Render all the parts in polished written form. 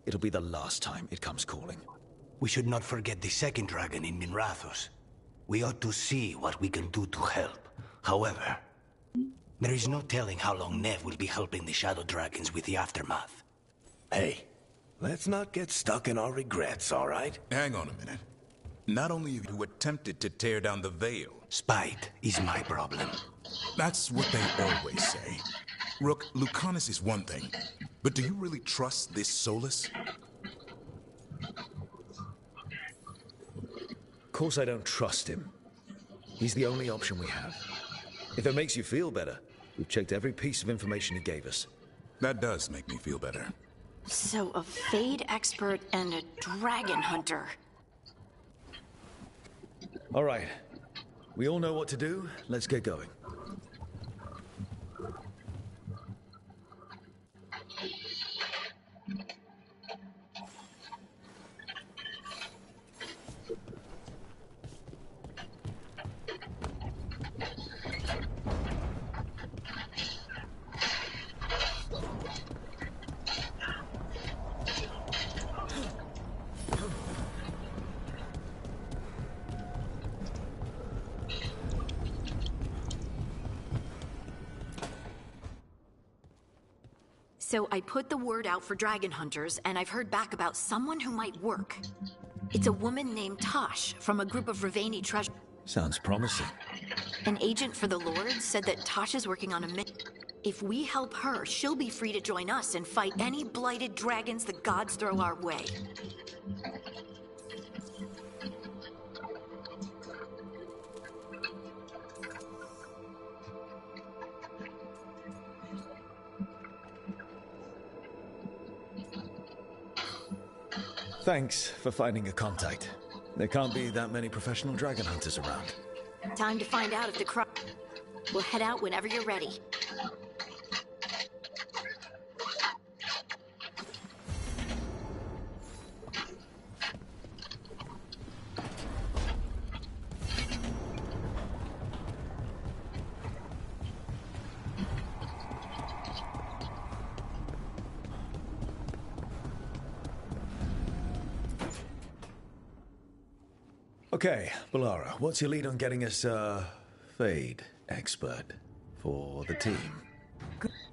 it'll be the last time it comes calling. We should not forget the second dragon in Minrathos. We ought to see what we can do to help. However, there is no telling how long Nev will be helping the Shadow Dragons with the aftermath. Hey, let's not get stuck in our regrets, all right? Hang on a minute. Not only have you attempted to tear down the veil... Spite is my problem. That's what they always say. Rook, Lucanus is one thing, but do you really trust this Solus? Of course I don't trust him. He's the only option we have. If it makes you feel better, we've checked every piece of information he gave us. That does make me feel better. So, a Fade expert and a dragon hunter. All right. We all know what to do. Let's get going. So I put the word out for dragon hunters, and I've heard back about someone who might work. It's a woman named Tosh from a group of Ravani treasure. Sounds promising. An agent for the Lord said that Tosh is working on a mission. If we help her, she'll be free to join us and fight any blighted dragons the gods throw our way. Thanks for finding a contact. There can't be that many professional dragon hunters around. Time to find out if the crowd... We'll head out whenever you're ready. Okay, Balara, what's your lead on getting us a Fade expert for the team?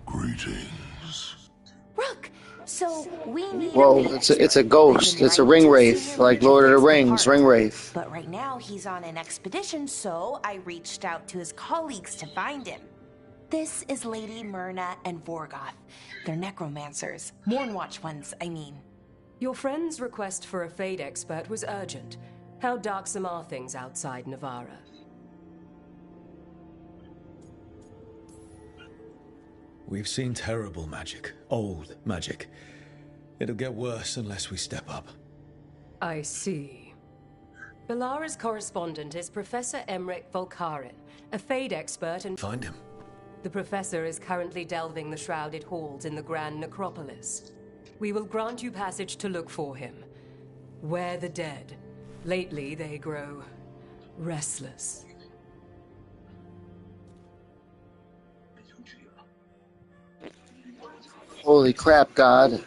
Greetings. Rook, so we need... Whoa, it's a ghost. It's a ring wraith, like Lord of the Rings, ring wraith. But right now he's on an expedition, so I reached out to his colleagues to find him. This is Lady Myrna and Vorgoth. They're necromancers. Mournwatch ones, I mean. Your friend's request for a Fade expert was urgent. How darksome are things outside Navarra? We've seen terrible magic. Old magic. It'll get worse unless we step up. I see. Balara's correspondent is Professor Emmerich Volkarin, a Fade expert and... Find him. The professor is currently delving the shrouded halls in the Grand Necropolis. We will grant you passage to look for him. Where the dead. Lately, they grow restless. Holy crap, God.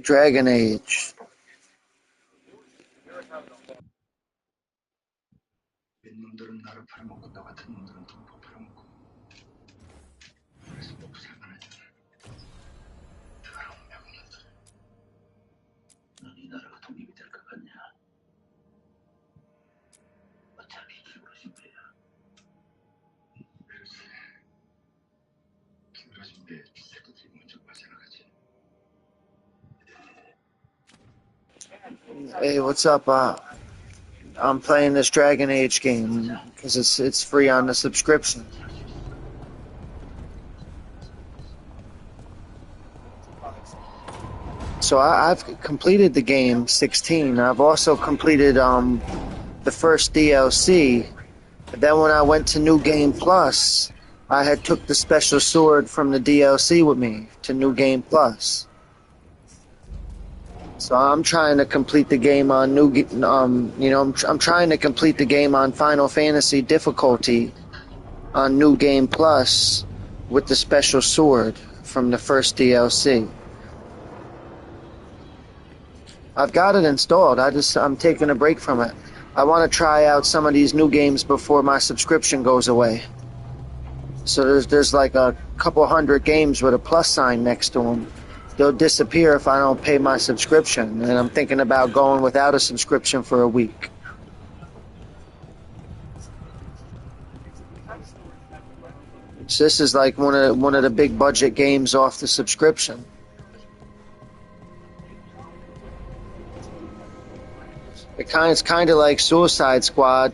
Dragon Age. Hey, what's up? I'm playing this Dragon Age game because it's free on the subscription. So I've completed the game 16. I've also completed the first DLC. But then when I went to New Game Plus, I had took the special sword from the DLC with me to New Game Plus. So I'm trying to complete the game on I'm trying to complete the game on Final Fantasy difficulty on New Game Plus with the special sword from the first DLC. I've got it installed. I'm taking a break from it. I want to try out some of these new games before my subscription goes away. So there's like a couple hundred games with a plus sign next to them. They'll disappear if I don't pay my subscription, and I'm thinking about going without a subscription for a week. So this is like one of the big budget games off the subscription. It's kind of like Suicide Squad,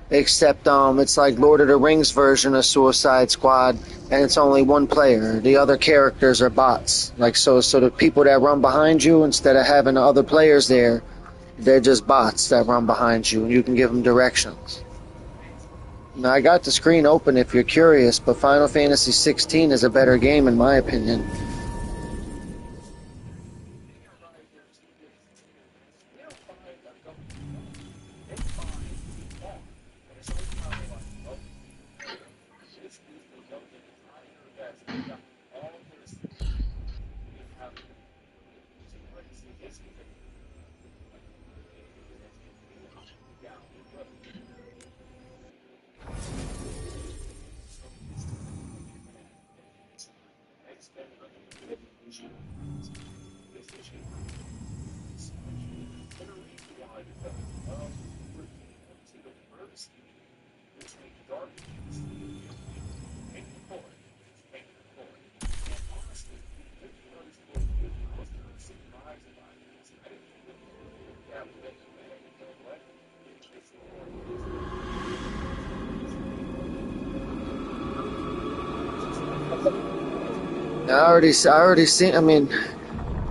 except it's like Lord of the Rings version of Suicide Squad, and it's only one player. The other characters are bots. Like so the people that run behind you, instead of having other players there, they're just bots that run behind you, and you can give them directions. Now I got the screen open if you're curious, but Final Fantasy 16 is a better game in my opinion.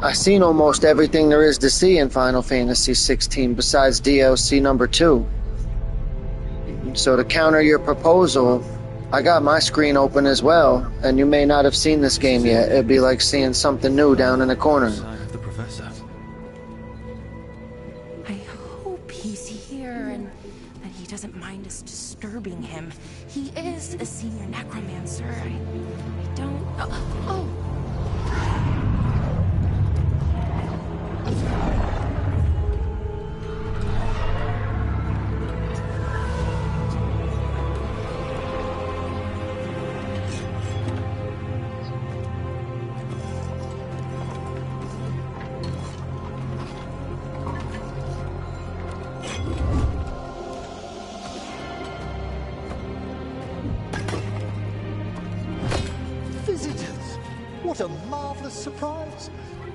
I've seen almost everything there is to see in Final Fantasy 16 besides DLC number 2. So to counter your proposal, I got my screen open as well, and you may not have seen this game yet. It'd be like seeing something new down in the corner. Sign of the professor. I hope he's here and that he doesn't mind us disturbing him. He is a senior necromancer. I don't... Oh! What a marvelous surprise!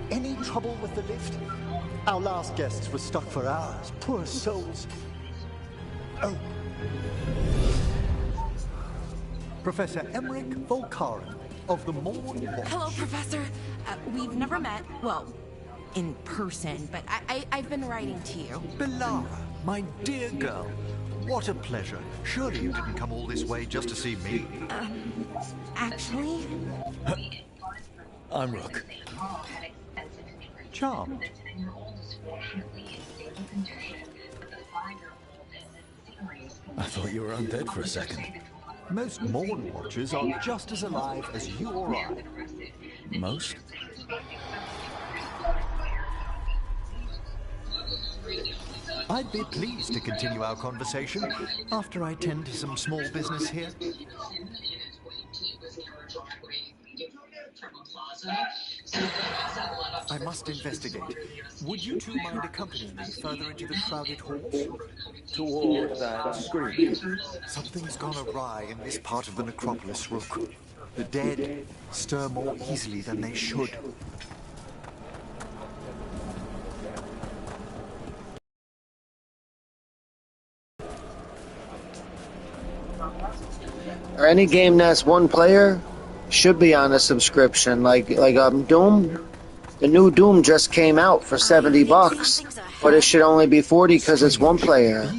Any trouble with the lift? Our last guests were stuck for hours. Poor souls. Oh. Professor Emmerich Volkaren of the Morn Watch. Hello, Professor. We've never met. Well, in person, but I've been writing to you. Belara, my dear girl. What a pleasure. Surely you didn't come all this way just to see me. Actually... I'm Rook. Charmed. I thought you were undead for a second. Most Morn Watchers are just as alive as you or I. Most? I'd be pleased to continue our conversation after I tend to some small business here. I must investigate. Would you two mind accompanying me further into the crowded halls? Toward that screen. Something's gone awry in this part of the necropolis, Rook. The dead stir more easily than they should. Or any game that's one player should be on a subscription. Like Doom, The new Doom just came out for $70, but it should only be 40 because it's one player.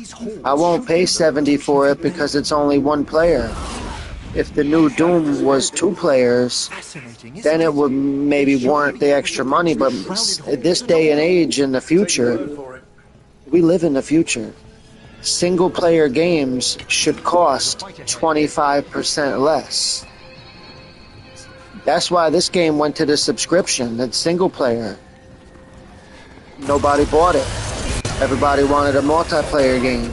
I won't pay 70 for it because it's only one player. If the new Doom was 2 players, then it would maybe warrant the extra money, but at this day and age in the future, we live in the future. Single player games should cost 25% less. That's why this game went to the subscription. It's single player. Nobody bought it. Everybody wanted a multiplayer game.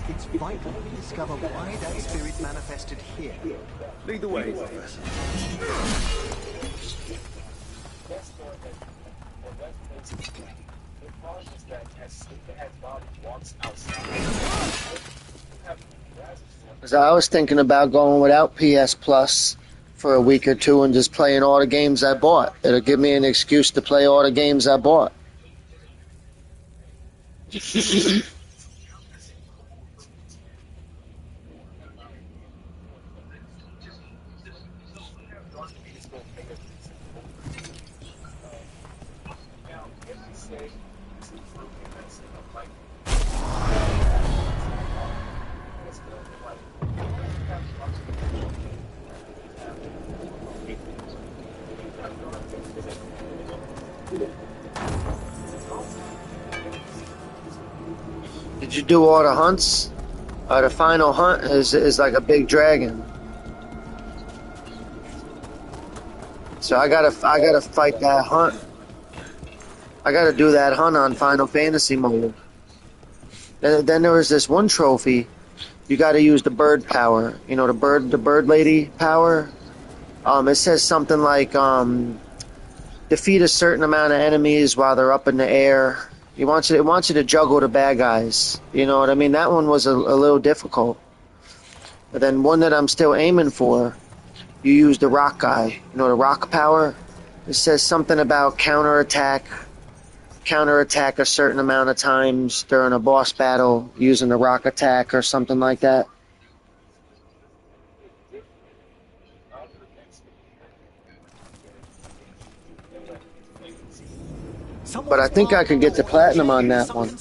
It's vital we discover why that spirit manifested here. Lead the way, Professor. I was thinking about going without PS Plus for a week or two and just playing all the games I bought. It'll give me an excuse to play all the games I bought. Did you do all the hunts? The final hunt is like a big dragon. So I gotta fight that hunt. I gotta do that hunt on Final Fantasy mode. Then there was this one trophy. You gotta use the bird power. You know, the bird lady power. It says something like defeat a certain amount of enemies while they're up in the air. It wants you to juggle the bad guys. You know what I mean? That one was a little difficult. But then one that I'm still aiming for, you use the rock guy. You know, the rock power? It says something about counterattack a certain amount of times during a boss battle using the rock attack or something like that. But I think I could get to platinum on that one.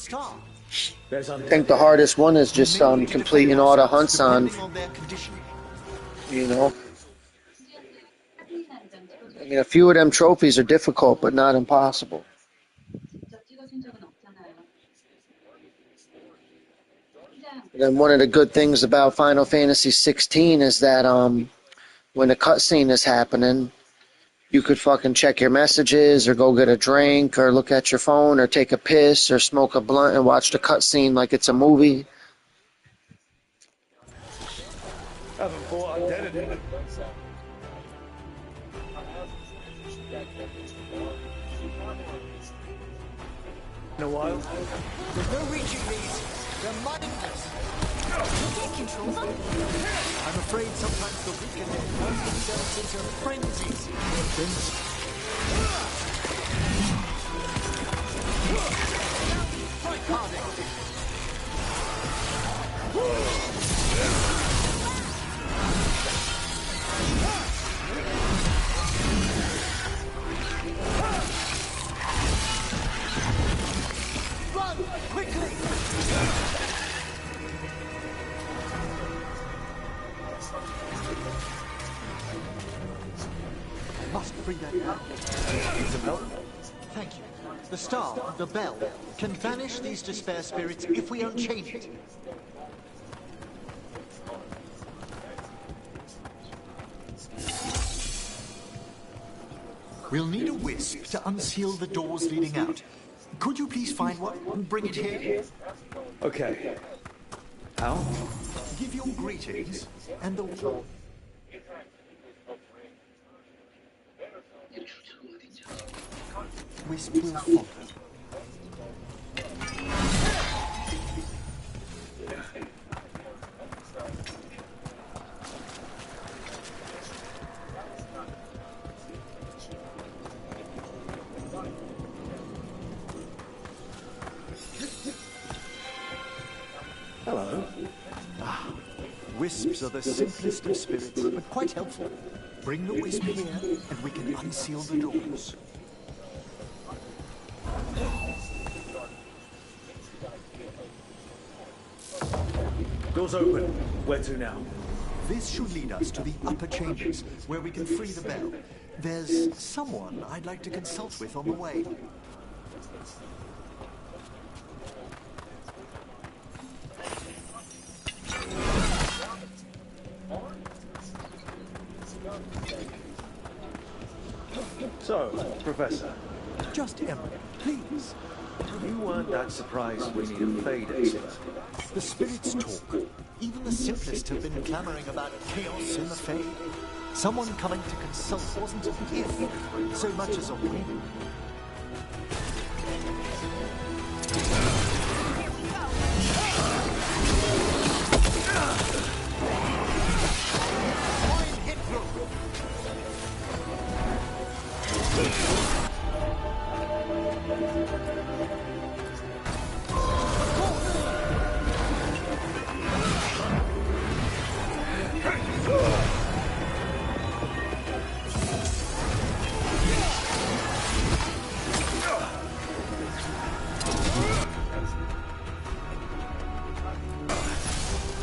I think the hardest one is just completing all the hunts on, you know. I mean, a few of them trophies are difficult, but not impossible. And then one of the good things about Final Fantasy 16 is that when the cutscene is happening, you could fucking check your messages or go get a drink or look at your phone or take a piss or smoke a blunt and watch the cutscene like it's a movie. Haven't fought undead in a while. There's no reaching these. They're mindless. You can't control them. I'm afraid sometimes the weak and they work themselves into frenzies. Fight harder. Run quickly. Must bring that back. The star, the bell, can banish these despair spirits if we unchain it. We'll need a wisp to unseal the doors leading out. Could you please find one and bring it here? Okay. How? Give your greetings and the... Wisp will follow. Hello. Wisps are the simplest of spirits, but quite helpful. Bring the wisp here, and we can unseal the doors. Door's open. Where to now? This should lead us to the upper chambers, where we can free the bell. There's someone I'd like to consult with on the way. So, Professor, Just Emily, please. you weren't that surprised we need a Fade expert. The spirits talk. Even the simplest have been clamoring about chaos in the Fade. Someone coming to consult wasn't an if, so much as a when.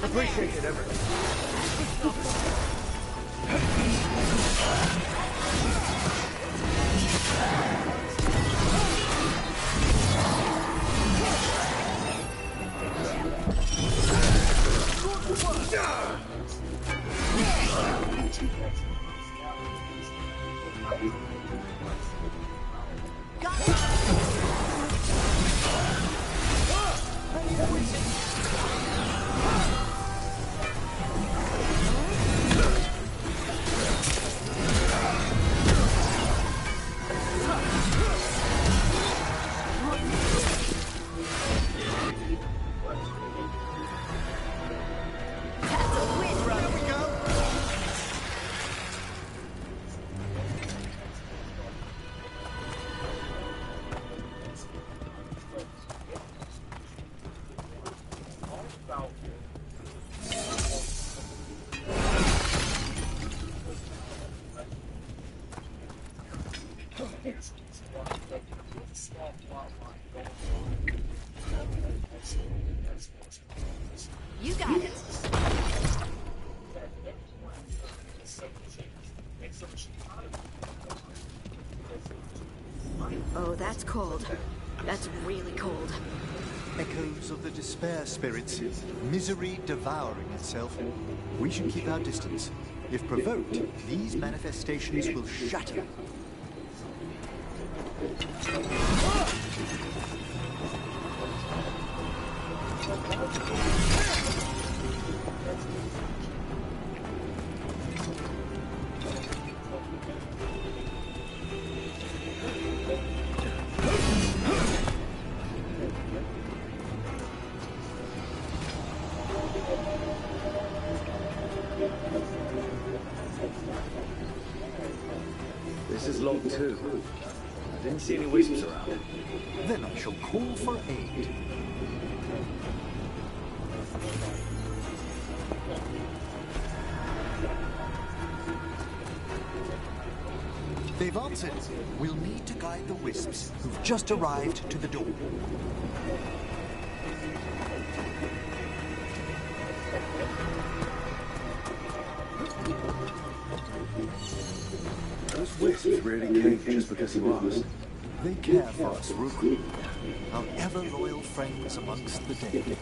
Appreciate it, everyone. You got it. Oh, that's cold. That's really cold. Echoes of the despair spirits, misery devouring itself. We should keep our distance. If provoked, these manifestations will shatter. This is locked too. I didn't see any wisps around. Then I shall call for aid. They've answered. We'll need to guide the wisps who've just arrived to the door. Those wisps really came just because you asked. They care for us, Rook. Our ever-loyal friends amongst the dead.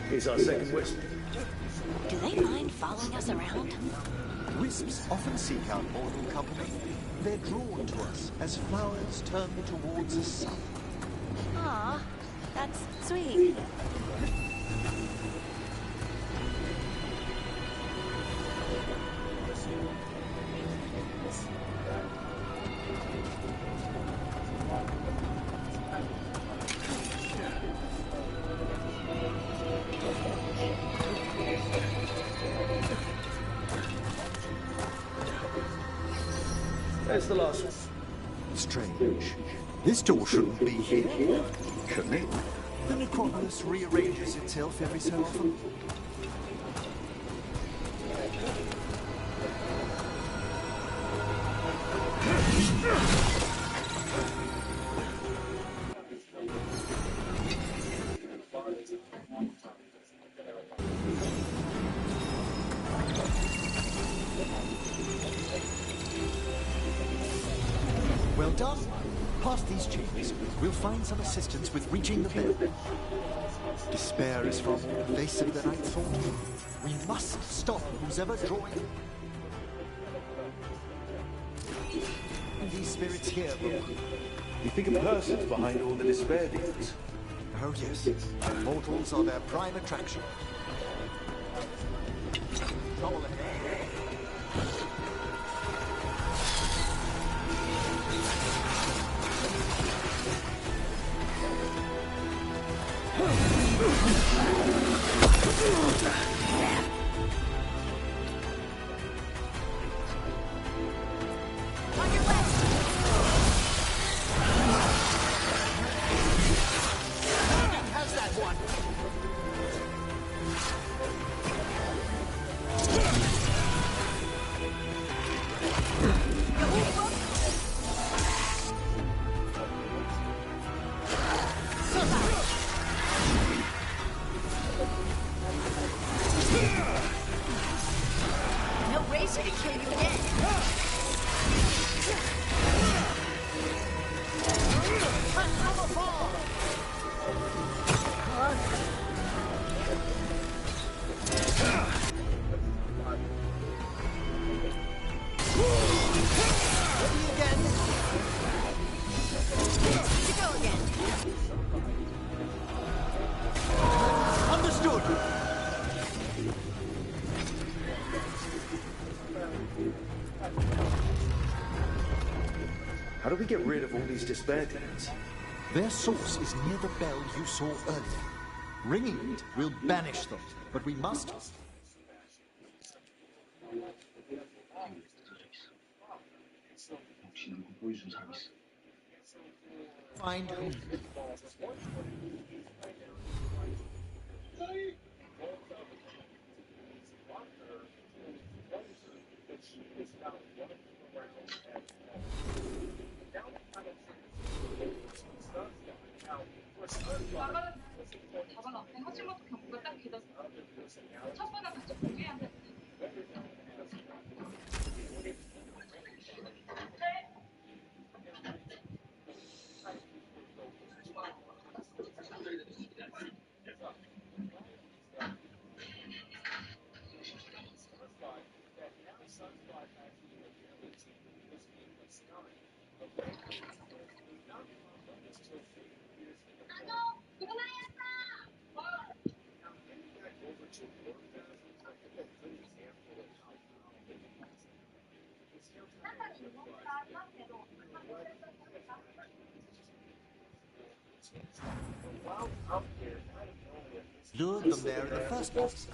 Here's our second wisp. Do they mind following us around? Wisps often seek out mortal company. They're drawn to us as flowers turn towards the sun. Aw, that's sweet. There's the last one. Strange. This door shouldn't be here. Shouldn't it? The necropolis rearranges itself every so often. Well done. Past these chambers, we'll find some assistance with reaching the bell. Despair is far more pervasive than I thought. We must stop who's ever drawing. These spirits here, Rook. You think a person's behind all the despair demons? Oh yes, mortals are their prime attraction. Trouble ahead. No racer to kill you again. To go again. Understood. How do we get rid of all these despair demons? Their source is near the bell you saw earlier. Ringing it will banish them, but we must... find whom. Lured them there in the first place.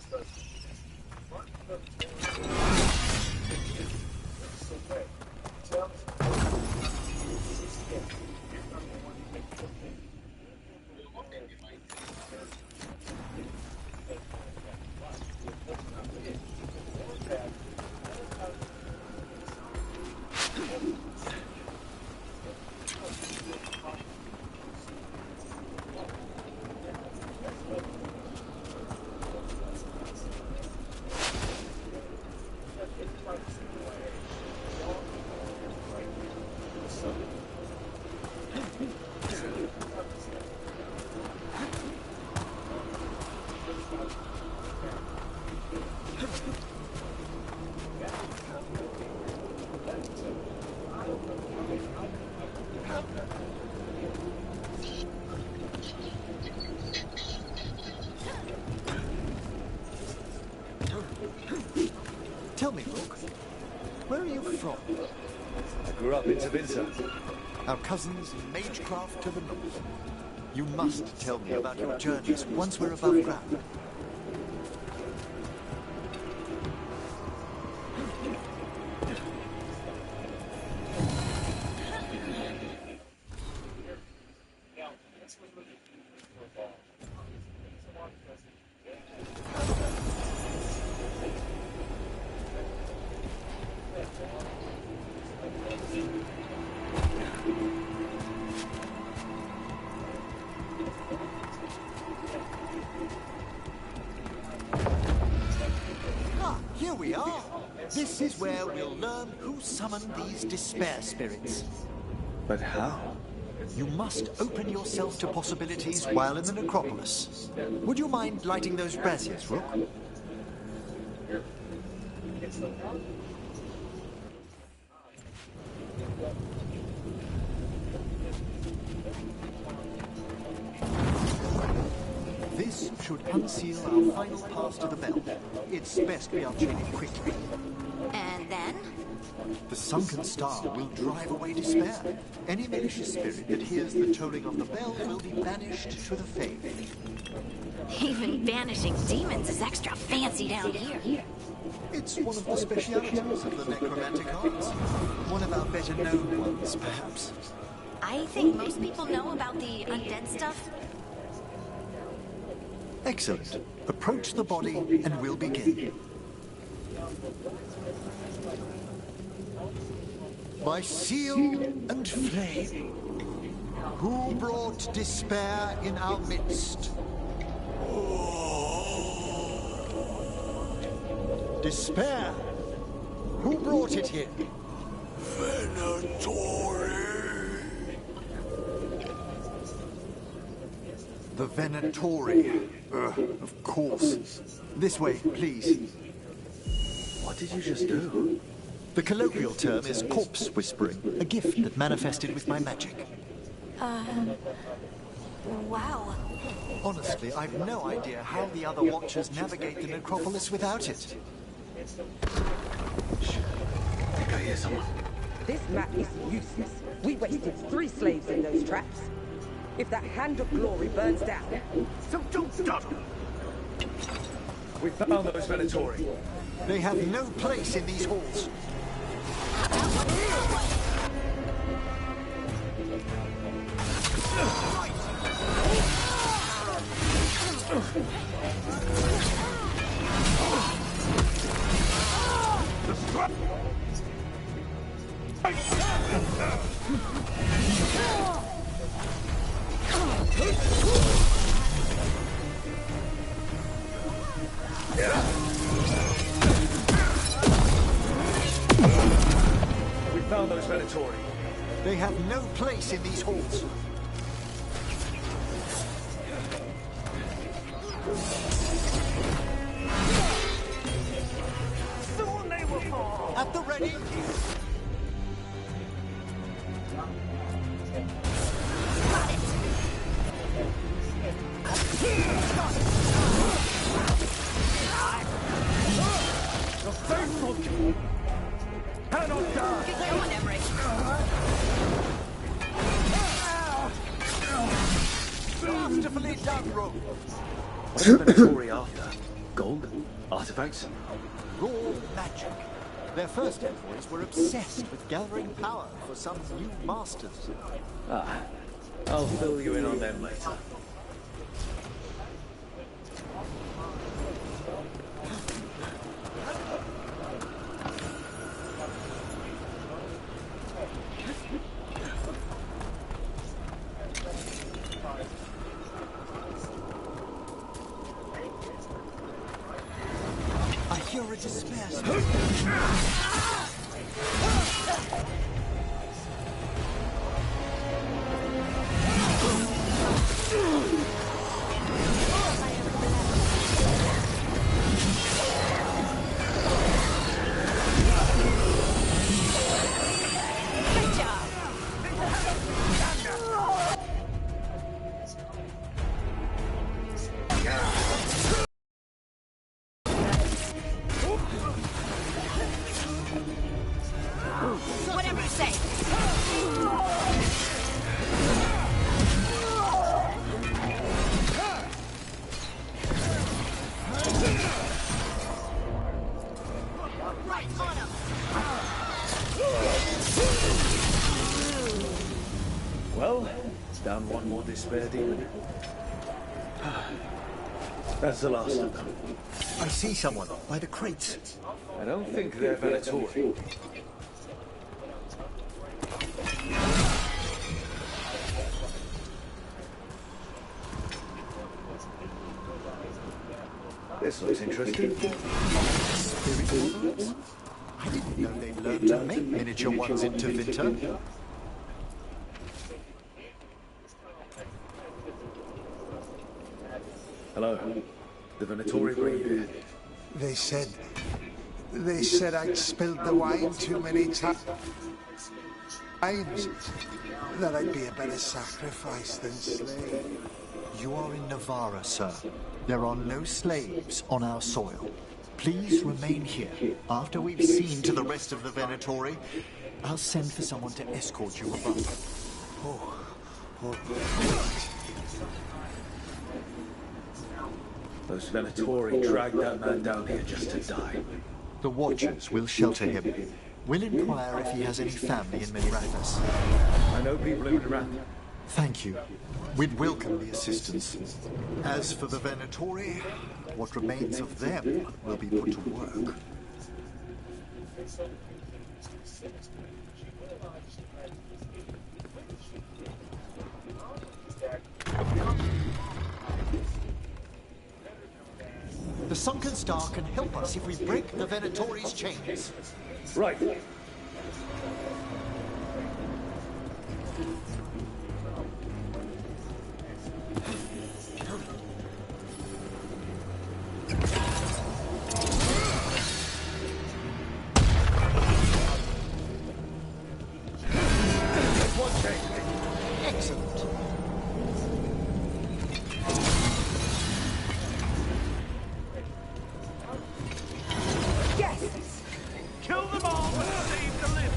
Tell me, Rook, where are you from? I grew up in Tavinta. Our cousins in Magecraft to the north. You must tell me about your journeys once we're above ground. Here we are. This is where we'll learn who summoned these despair spirits. But how? You must open yourself to possibilities while in the necropolis. Would you mind lighting those braziers, Rook? This should unseal our final pass to the bell. It's best we unchain it quickly. And then? The sunken star will drive away despair. Any malicious spirit that hears the tolling of the bell will be banished to the Fade. Even banishing demons is extra fancy down here. It's one of the specialities of the necromantic arts. One of our better known ones, perhaps. I think most people know about the undead stuff. Excellent. Approach the body and we'll begin. By seal and flame, who brought despair in our midst? Despair! Who brought it here? The Venatori. Of course. This way, please. What did you just do? The colloquial term is corpse whispering, a gift that manifested with my magic. Wow. Honestly, I've no idea how the other Watchers navigate the necropolis without it. I think I hear someone. This map is useless. We wasted 3 slaves in those traps. If that Hand of Glory burns down... So don't dawdle! We found those Venatori. They have no place in these halls. We found those Venatori. They have no place in these halls. Soon they will fall. At the ready. Got it. The faithful cannot die. Good going, Emmerich. Masterfully done, Rogue. What are Venatori after? Gold? Artifacts? Raw magic. Their first envoys were obsessed with gathering power for some new masters. Ah, I'll fill you in on them later. I hear a despair spirit. Well, down one more despair demon. That's the last of them. I see someone by the crates. I don't think they're Venatori. This looks interesting. I didn't know they learned to make miniature ones in Tevinter. Hello. The Venatori bring you. They said I'd spilled the wine too many times. That I'd be a better sacrifice than slave. You are in Navarra, sir. There are no slaves on our soil. Please remain here. After we've seen to the rest of the Venatori, I'll send for someone to escort you above. Those Venatori dragged that man down here just to die. The Watchers will shelter him. We'll inquire if he has any family in Minrathous. I know people in Minrath. Thank you. We'd welcome the assistance. As for the Venatori, what remains of them will be put to work. The Sunken Star can help us if we break the Venatori's chains. Right. Excellent. Yes! Kill them all and save the living.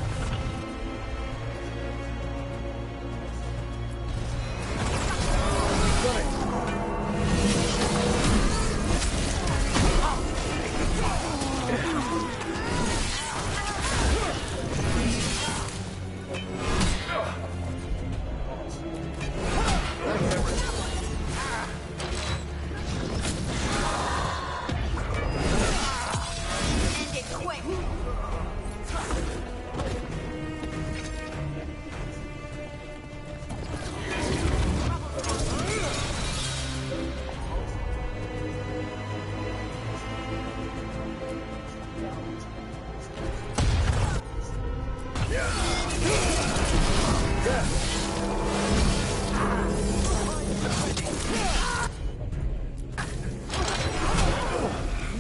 End it quick.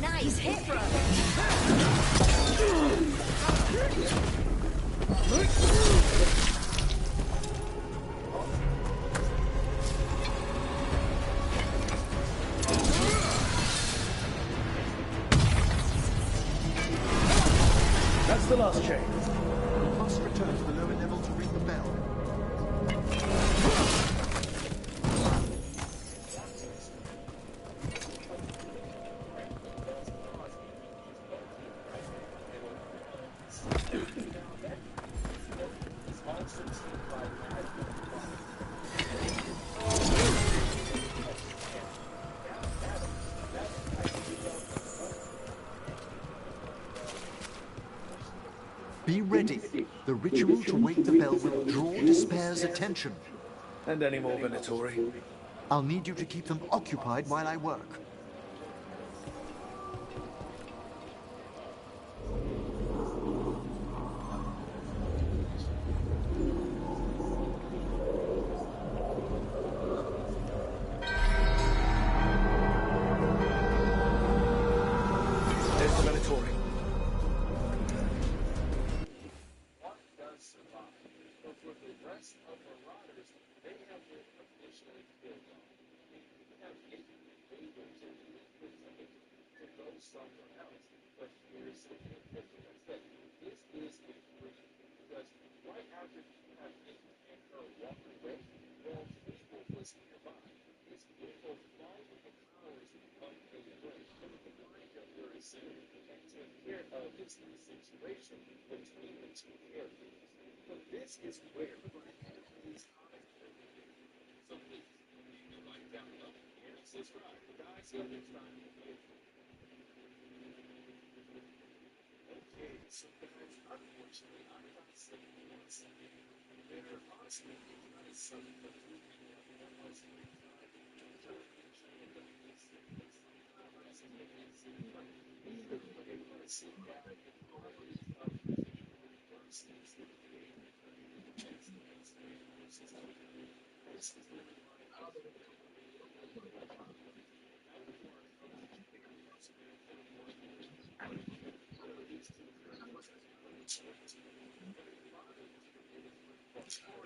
Nice hit, brother. That's the last chain. We must return to the lower level to ring the bell. Be ready. The ritual to wake the bell will draw Despair's attention. And any more Venatori? I'll need you to keep them occupied while I work. There's the Venatori.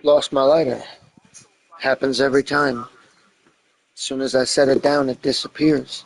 Lost my lighter. Happens every time. As soon as I set it down, it disappears.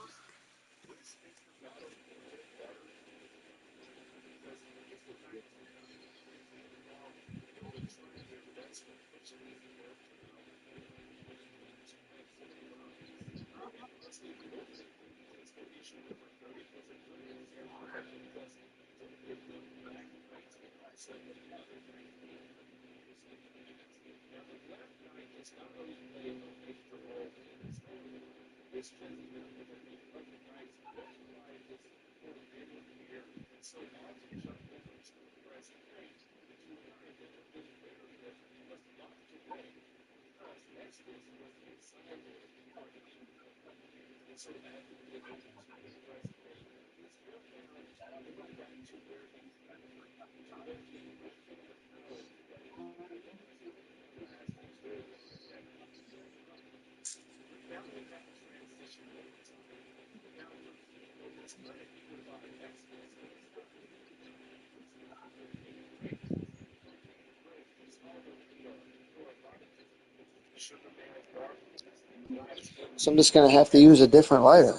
So I'm just going to have to use a different lighter.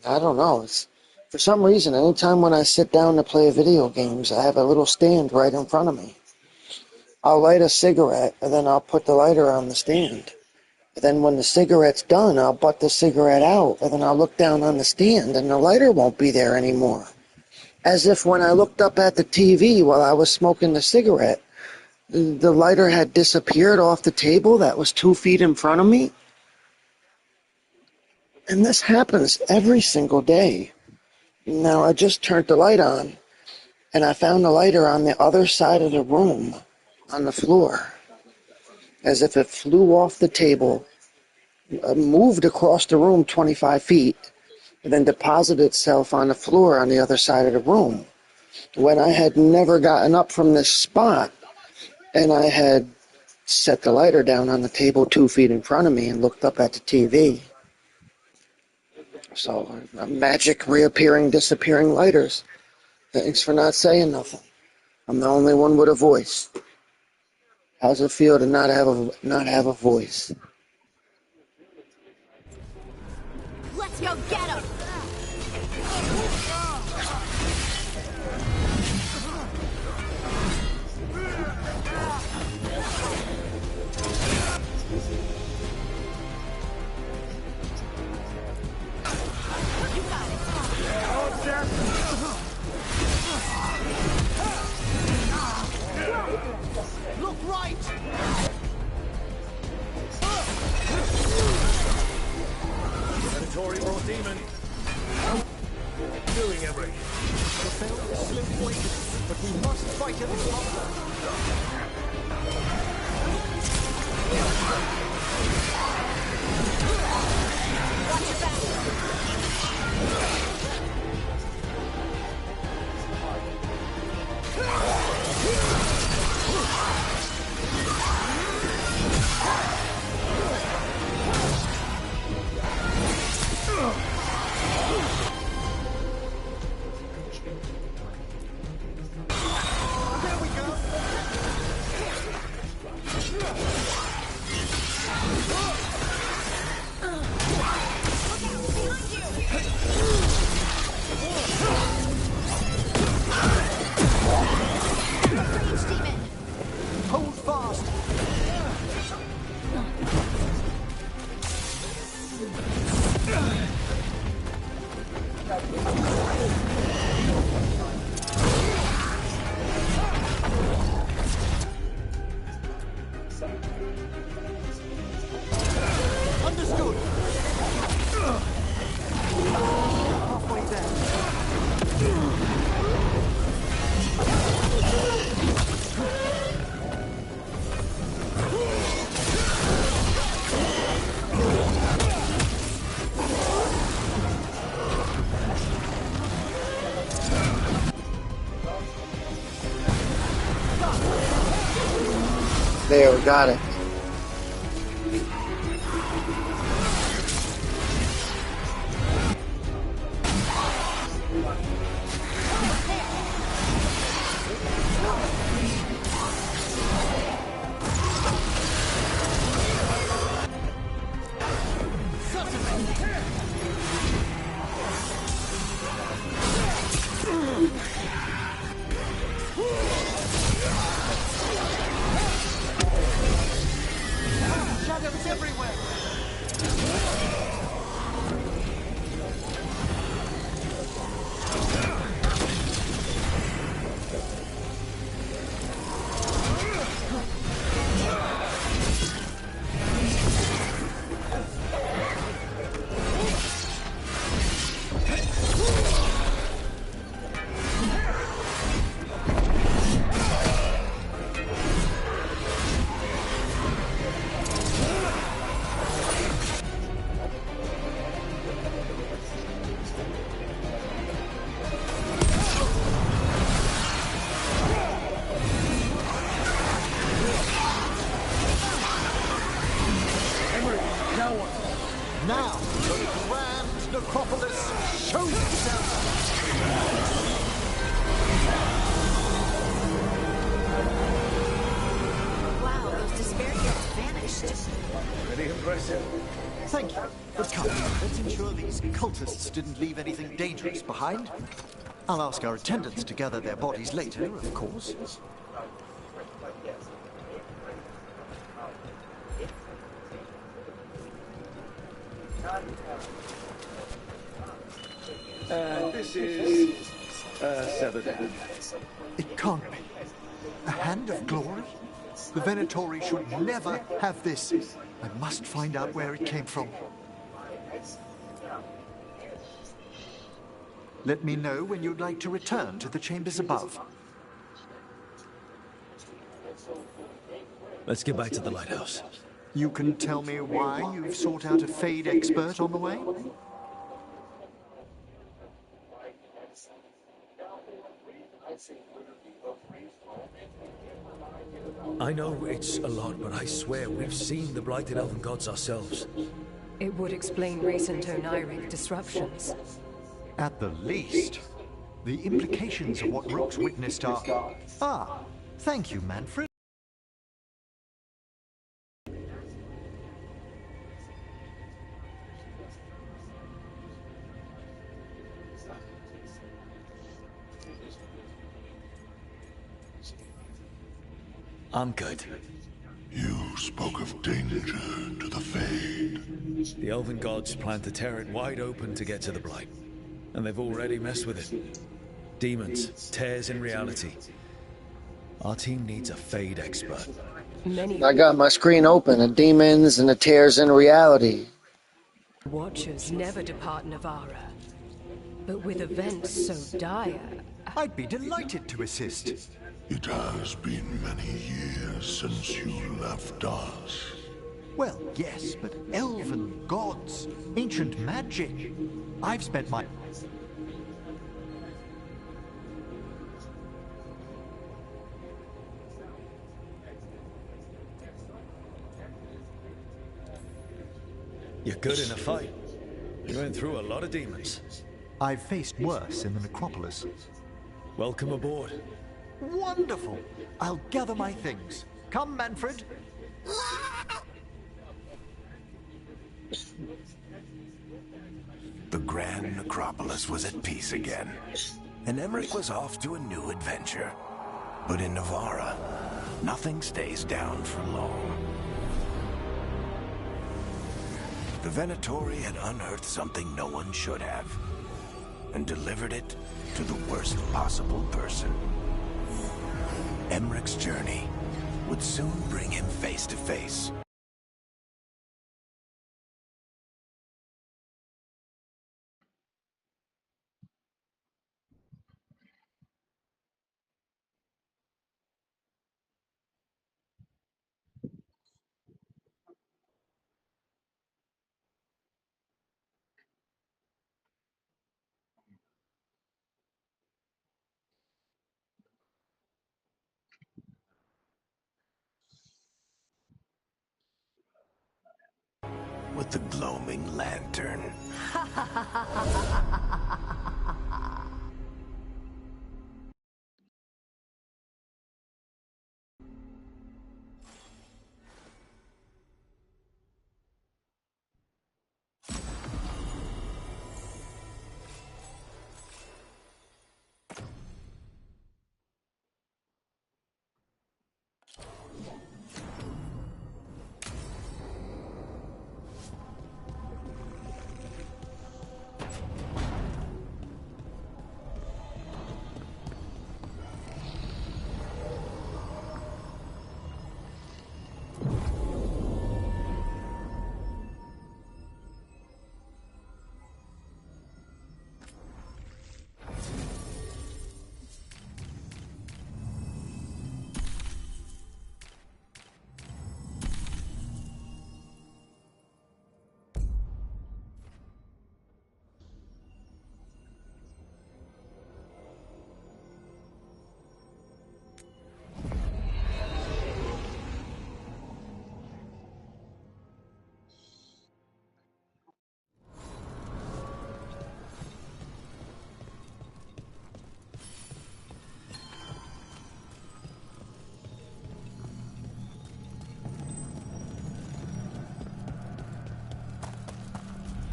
I don't know. For some reason, anytime when I sit down to play video games, I have a little stand right in front of me. I'll light a cigarette, and then I'll put the lighter on the stand. And then when the cigarette's done, I'll butt the cigarette out, and then I'll look down on the stand, and the lighter won't be there anymore. As if when I looked up at the TV while I was smoking the cigarette, the lighter had disappeared off the table that was 2 feet in front of me. And this happens every single day. Now, I just turned the light on, and I found the lighter on the other side of the room, on the floor, as if it flew off the table, moved across the room 25 feet, and then deposited itself on the floor on the other side of the room. When I had never gotten up from this spot, and I had set the lighter down on the table 2 feet in front of me and looked up at the TV. So, magic reappearing, disappearing lighters. Thanks for not saying nothing. I'm the only one with a voice. How's it feel to not have a voice? Let's go get him! Look right! Predatory raw demon. Doing everything. The battle is slim waiting, but we must fight in this combat. There we go! There, we got it. Shadows everywhere! Now, the grand necropolis shows itself! Wow, those despair gets vanished. Pretty impressive. Thank you. But come, let's ensure these cultists didn't leave anything dangerous behind. I'll ask our attendants to gather their bodies later, of course. This is severed head. It can't be. A hand of glory? The Venatori should never have this. I must find out where it came from. Let me know when you'd like to return to the chambers above. Let's get back to the lighthouse. You can tell me why you've sought out a Fade expert on the way? I know it's a lot, but I swear we've seen the blighted elven gods ourselves. It would explain recent oniric disruptions. At the least. The implications of what Rook's witnessed are... Ah, thank you, Manfred. I'm good. You spoke of danger to the Fade. The elven gods plan to tear it wide open to get to the blight. And they've already messed with it. Demons, tears in reality. Our team needs a Fade expert. I got my screen open, the demons and the tears in reality. Watchers never depart Navarra. But with events so dire... I'd be delighted to assist. It has been many years since you left us. Well, yes, but elven gods, ancient magic. I've spent my... You're good in a fight. You went through a lot of demons. I've faced worse in the necropolis. Welcome aboard. Wonderful! I'll gather my things. Come, Manfred. The grand necropolis was at peace again, and Emmerich was off to a new adventure. But in Navarra, nothing stays down for long. The Venatori had unearthed something no one should have, and delivered it to the worst possible person. Emmerich's journey would soon bring him face to face. with the gloaming lantern.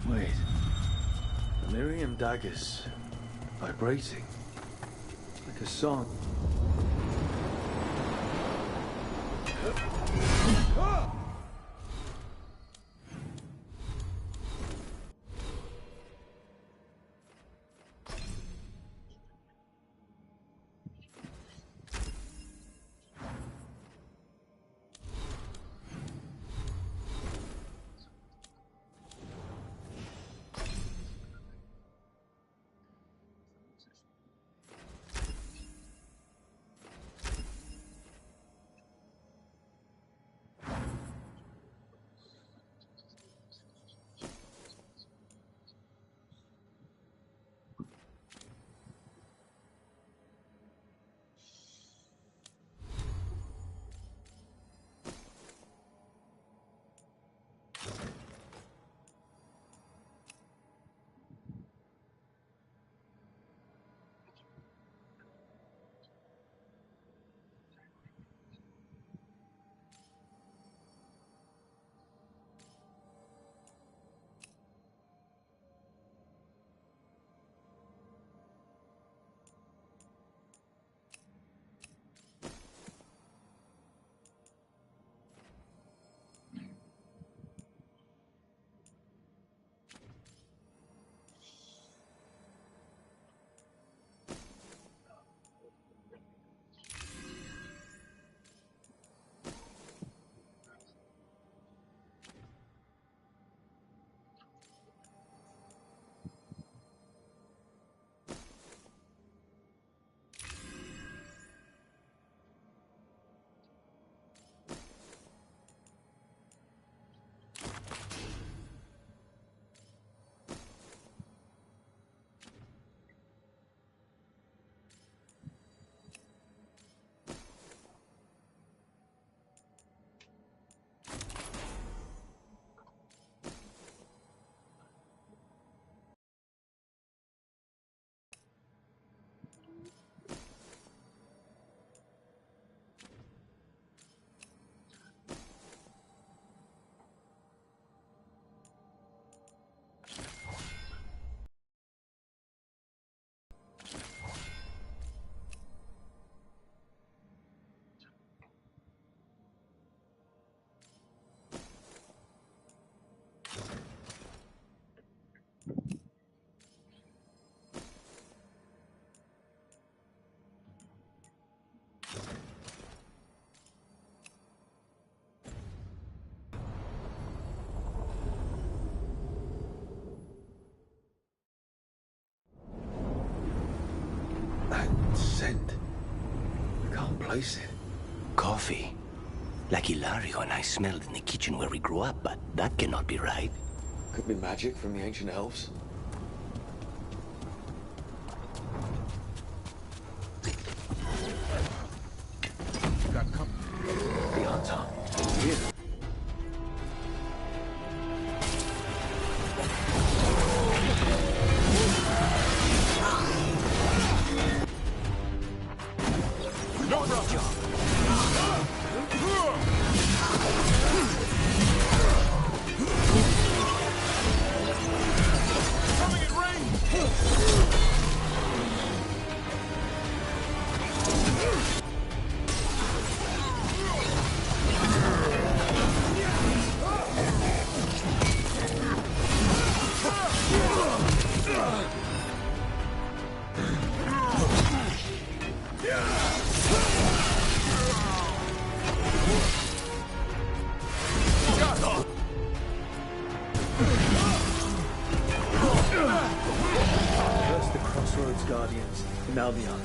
Wait. The Miriam daggers vibrating like a song. Scent. I can't place it. Coffee. Like Hilario and I smelled in the kitchen where we grew up, but that cannot be right. Could be magic from the ancient elves. Got company. The hunter. Here. Guardians in Albion.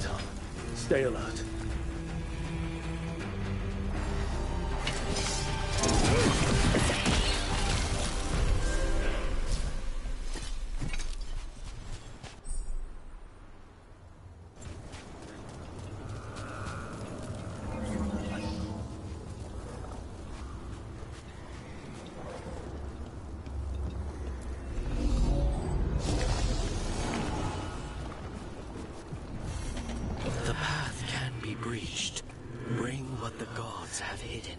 Stay alert. The path can be breached. Bring what the gods have hidden.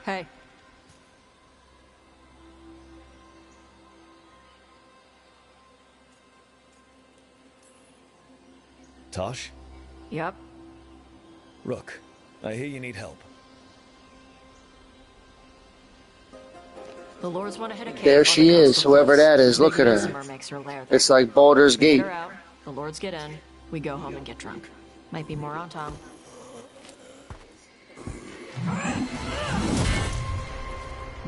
Hey. Tosh? Yep. Rook, I hear you need help. The Lords want to hit a cave. There she is, whoever that is. Look at her. Summer makes her lair there. It's like Baldur's We get Gate. her out, the Lords get in, we go home and get drunk. Might be more on Tom.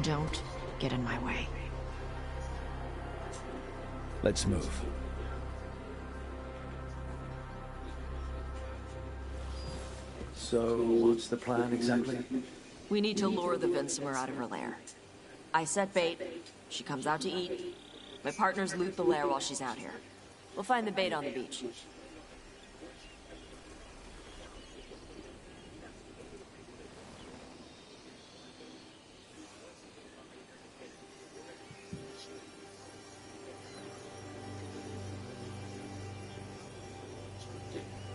Don't get in my way. Let's move. So, what's the plan exactly? We need to lure the Vinsomer out of her lair. I set bait, she comes out to eat. My partners loot the lair while she's out here. We'll find the bait on the beach.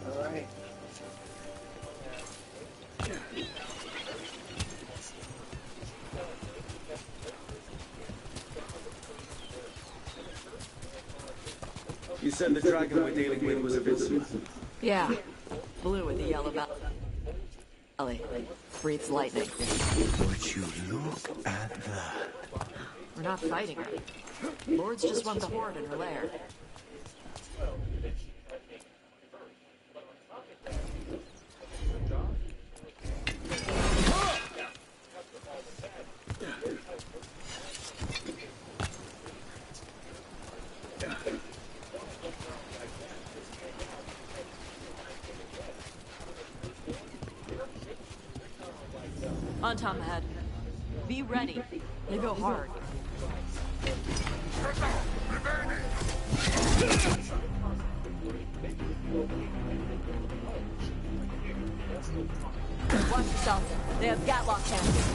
All right. You said the dragon we're dealing with was a Vinsomer. Yeah, blue with the yellow belly. Breathes lightning. Would you look at that? We're not fighting her. Lords just want the horde in her lair. On Tom ahead. Be ready. They go hard. Watch yourself. They have Gatlock cannons.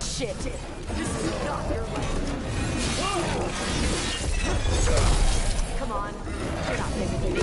Shit. This is not your way. Come on. You're not bigger than me.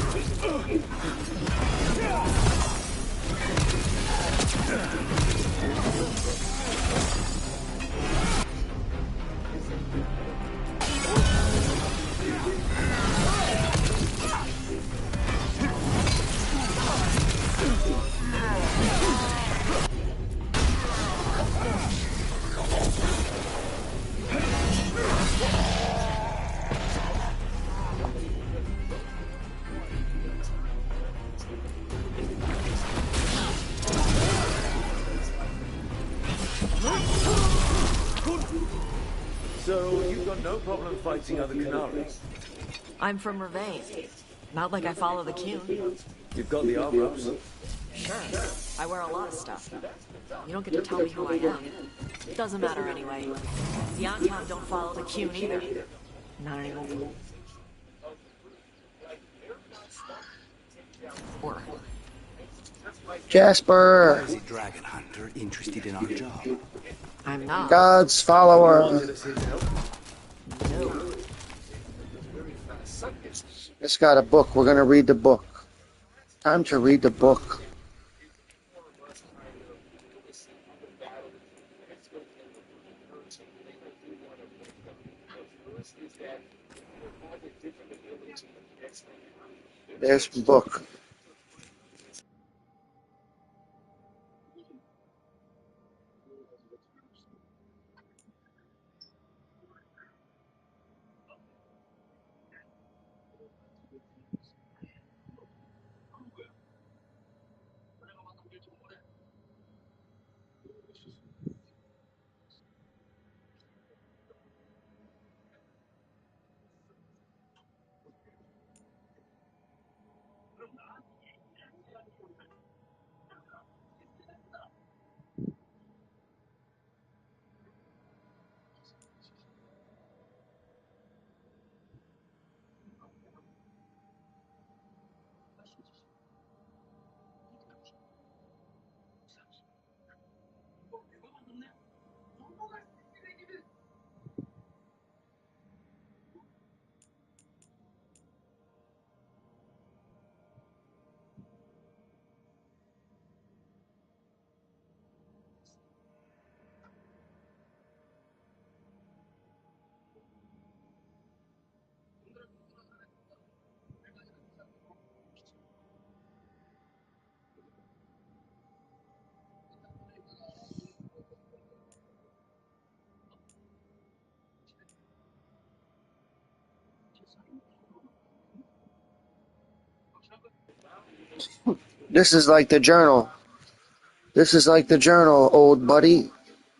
So, you've got no problem fighting other Canari? I'm from Ravain. Not like I follow the Cune. You've got the arm ropes. Sure. I wear a lot of stuff. You don't get to tell me who I am. It doesn't matter anyway. The Anton don't follow the Cune either. Not anymore. Or... Jasper! Is a dragon hunter interested in our job? I'm not. God's follower. No. It's got a book. We're gonna read the book. Time to read the book. There's the book. This is like the journal. This is like the journal, old buddy.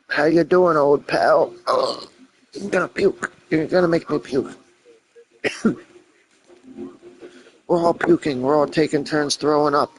How you doing, old pal? Ugh. I'm gonna puke. You're gonna make me puke. We're all puking. We're all taking turns throwing up.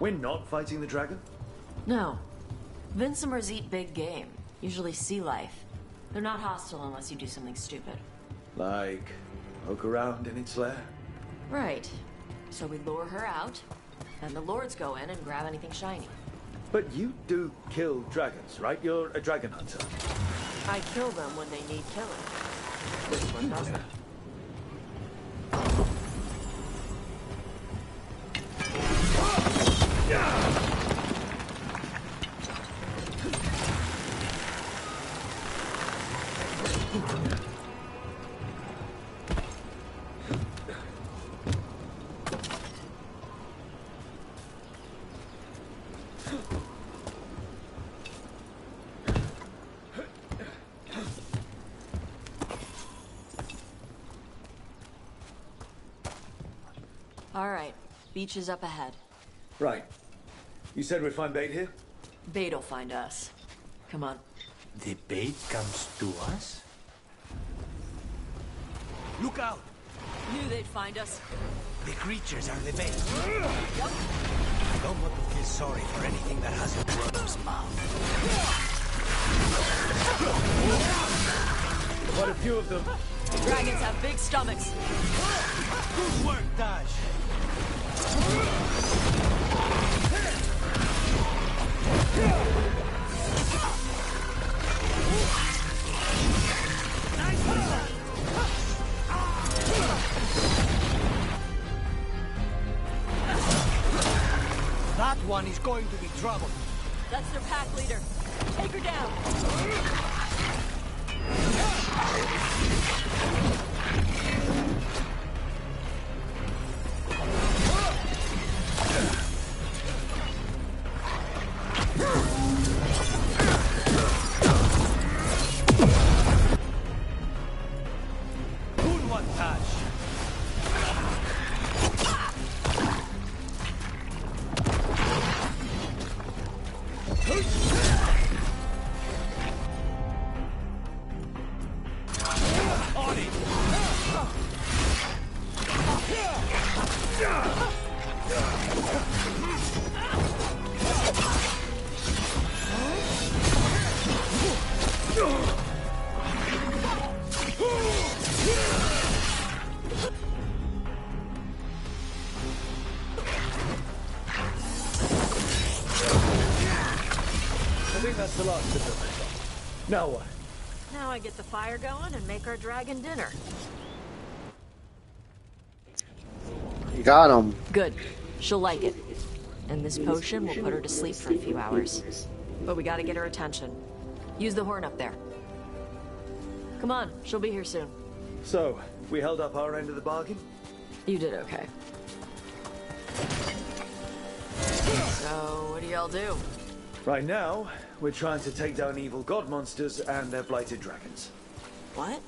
We're not fighting the dragon? No. Vincimers eat big game, usually sea life. They're not hostile unless you do something stupid. Like, poke around in its lair? Right. So we lure her out, and the lords go in and grab anything shiny. But you do kill dragons, right? You're a dragon hunter. I kill them when they need killing. This one doesn't. All right, beach is up ahead. Right. You said we'd find bait here? Bait'll find us. Come on. The bait comes to us? Look out! Knew they'd find us. The creatures are the bait. I don't want to feel sorry for anything that has a worm's mouth. Quite a few of them. Dragons have big stomachs. Good work, Dash. That one is going to be trouble. That's their pack leader. Take her down. Good one, Dash. On it! I think that's the last of them. Now what? Now I get the fire going and make our dragon dinner. You got him. Good. She'll like it. And this potion will put her to sleep for a few hours. But we gotta get her attention. Use the horn up there. Come on, she'll be here soon. So, we held up our end of the bargain? You did okay. So, what do y'all do? Right now, we're trying to take down evil god monsters and their blighted dragons. What?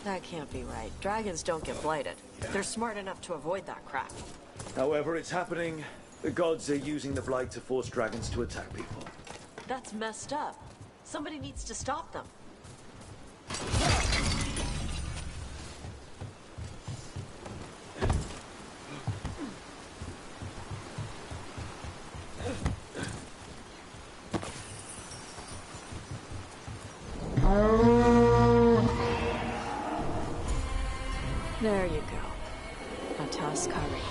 That can't be right. Dragons don't get blighted. They're smart enough to avoid that crap. However, it's happening. The gods are using the blight to force dragons to attack people. That's messed up. Somebody needs to stop them. There you go. A toss curry.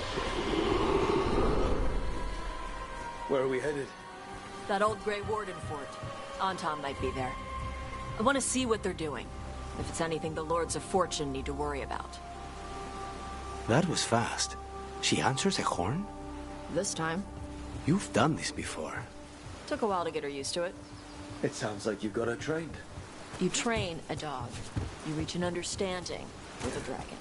Where are we headed? That old Grey Warden fort. Anton might be there. I want to see what they're doing. If it's anything the Lords of Fortune need to worry about. That was fast. She answers a horn? This time. You've done this before. Took a while to get her used to it. It sounds like you've got her trained. You train a dog. You reach an understanding with a dragon.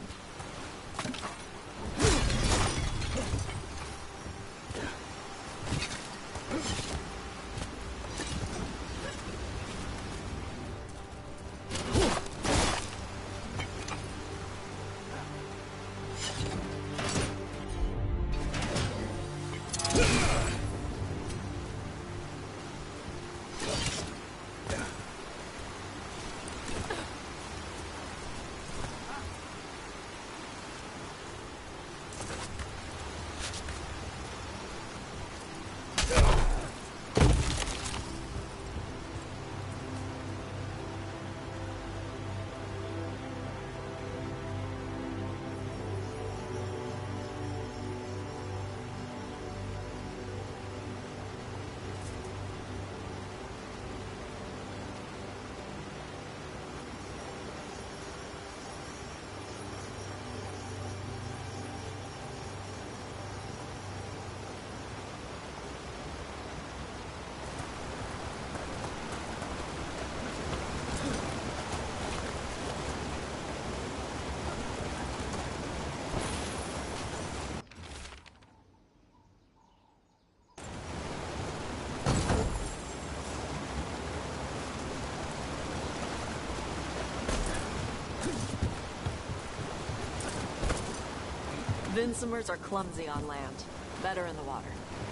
Vincimers are clumsy on land, better in the water.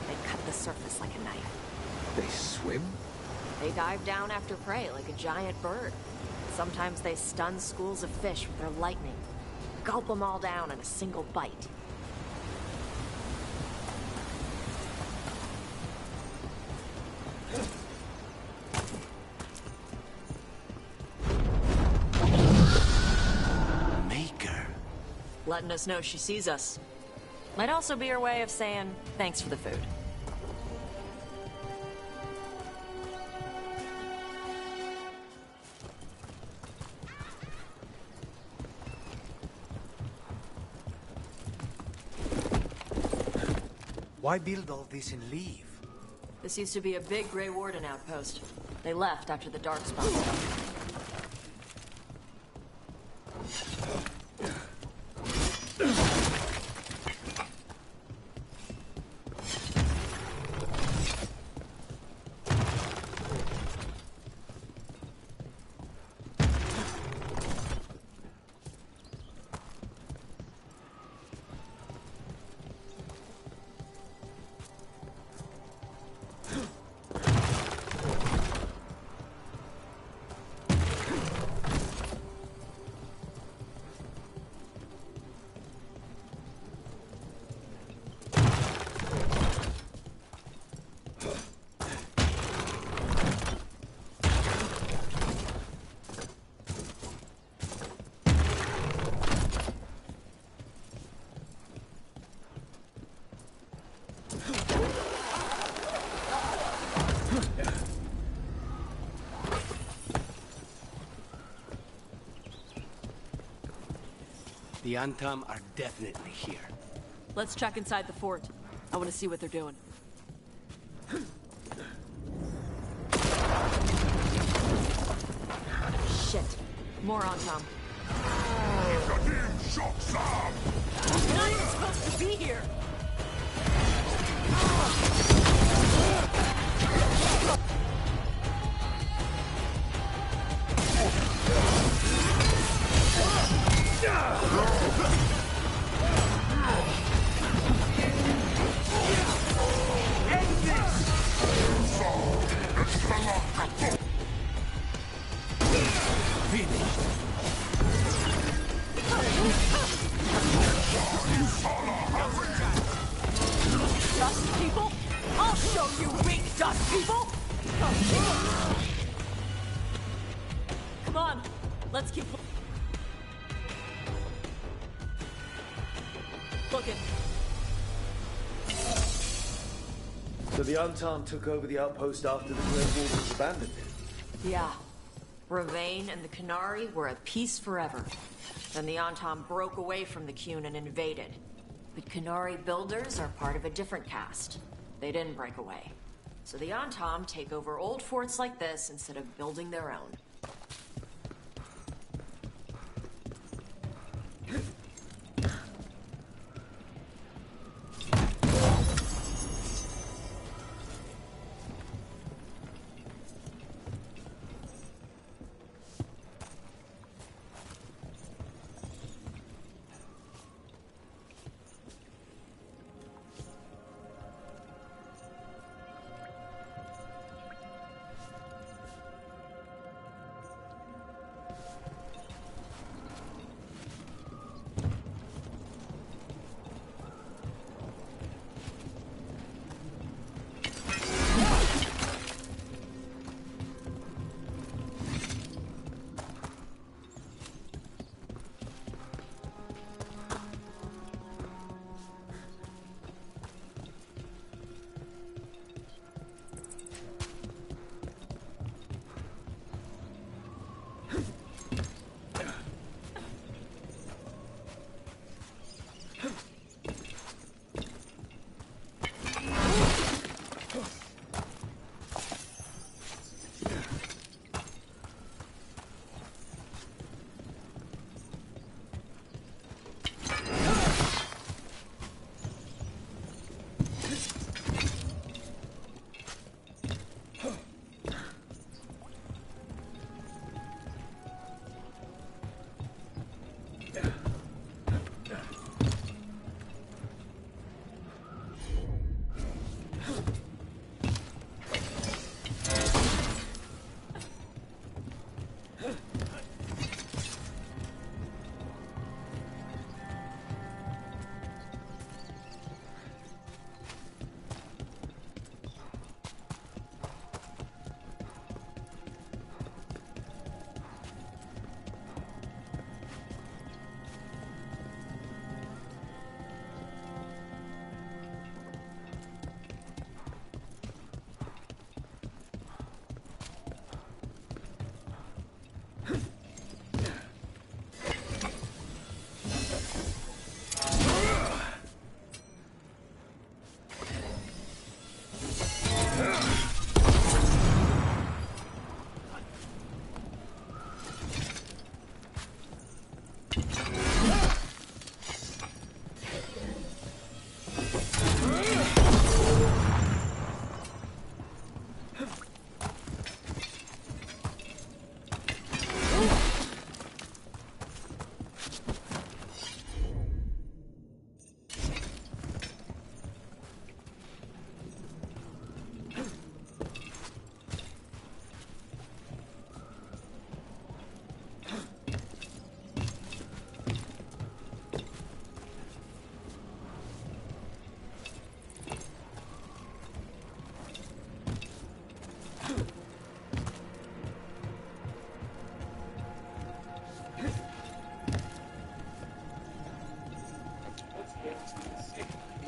They cut the surface like a knife. They swim? They dive down after prey like a giant bird. Sometimes they stun schools of fish with their lightning. Gulp them all down in a single bite. Maker. Letting us know she sees us. Might also be her way of saying thanks for the food. Why build all this and leave? This used to be a big Grey Warden outpost. They left after the Darkspawn stuff. The Antam are definitely here. Let's check inside the fort. I want to see what they're doing. Shit. More on Tom. You're not even supposed to be here! Dust people? I'll show you weak dust people! Come on, let's keep looking. So the Untarn took over the outpost after the Grey Wardens abandoned it? Yeah. Ravane and the Canary were at peace forever. Then the Antam broke away from the Qun and invaded. But Canary builders are part of a different caste. They didn't break away. So the Antam take over old forts like this instead of building their own.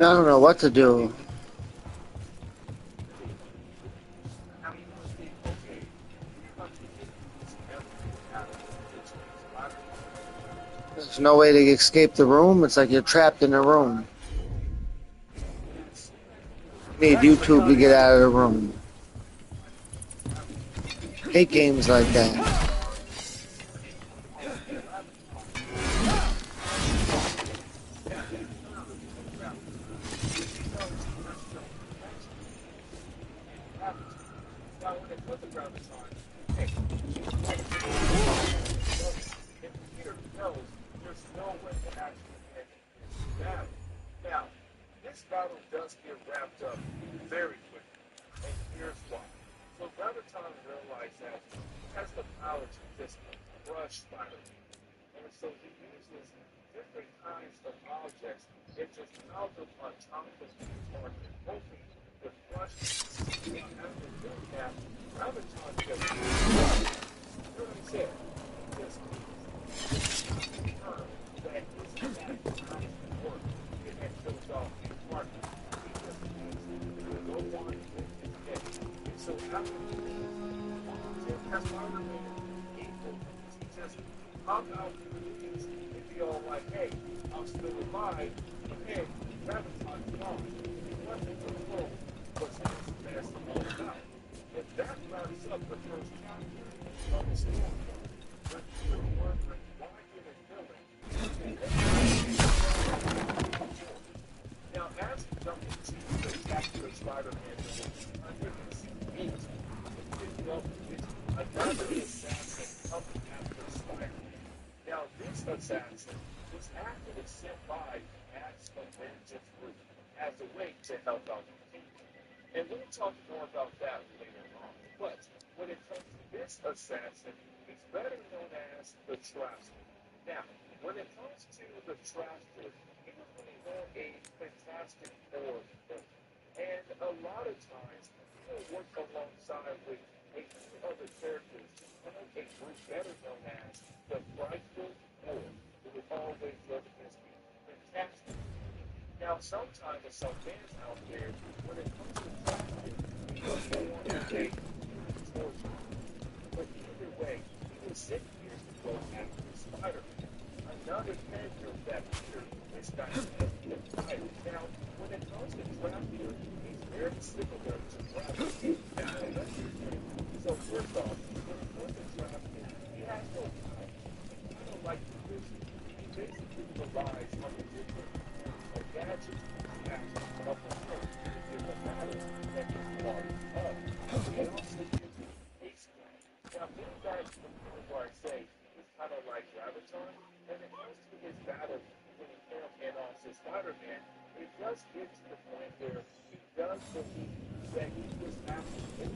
don't know what to do. There's no way to escape the room. It's like you're trapped in a room. You need YouTube to get out of the room. Hate games like that.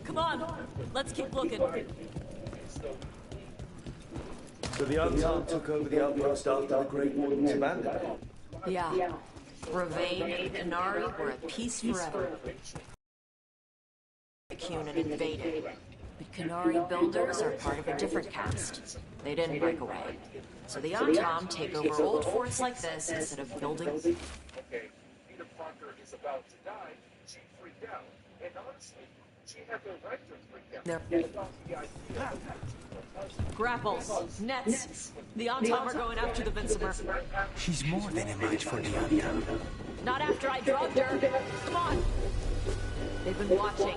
Come on, let's keep looking. So the Untarmed took over the outpost after the Great Wardens abandoned it? Yeah. Ravain and Canary were at peace forever. The Cunin invaded. But Canary builders are part of a different caste. They didn't break away. So the Untarmed take over old forts like this instead of building... Grapples, nets. The Untarmed are going after the Vincimer. She's more than a match for the Untarmed. Not after I drugged her. Come on. They've been watching.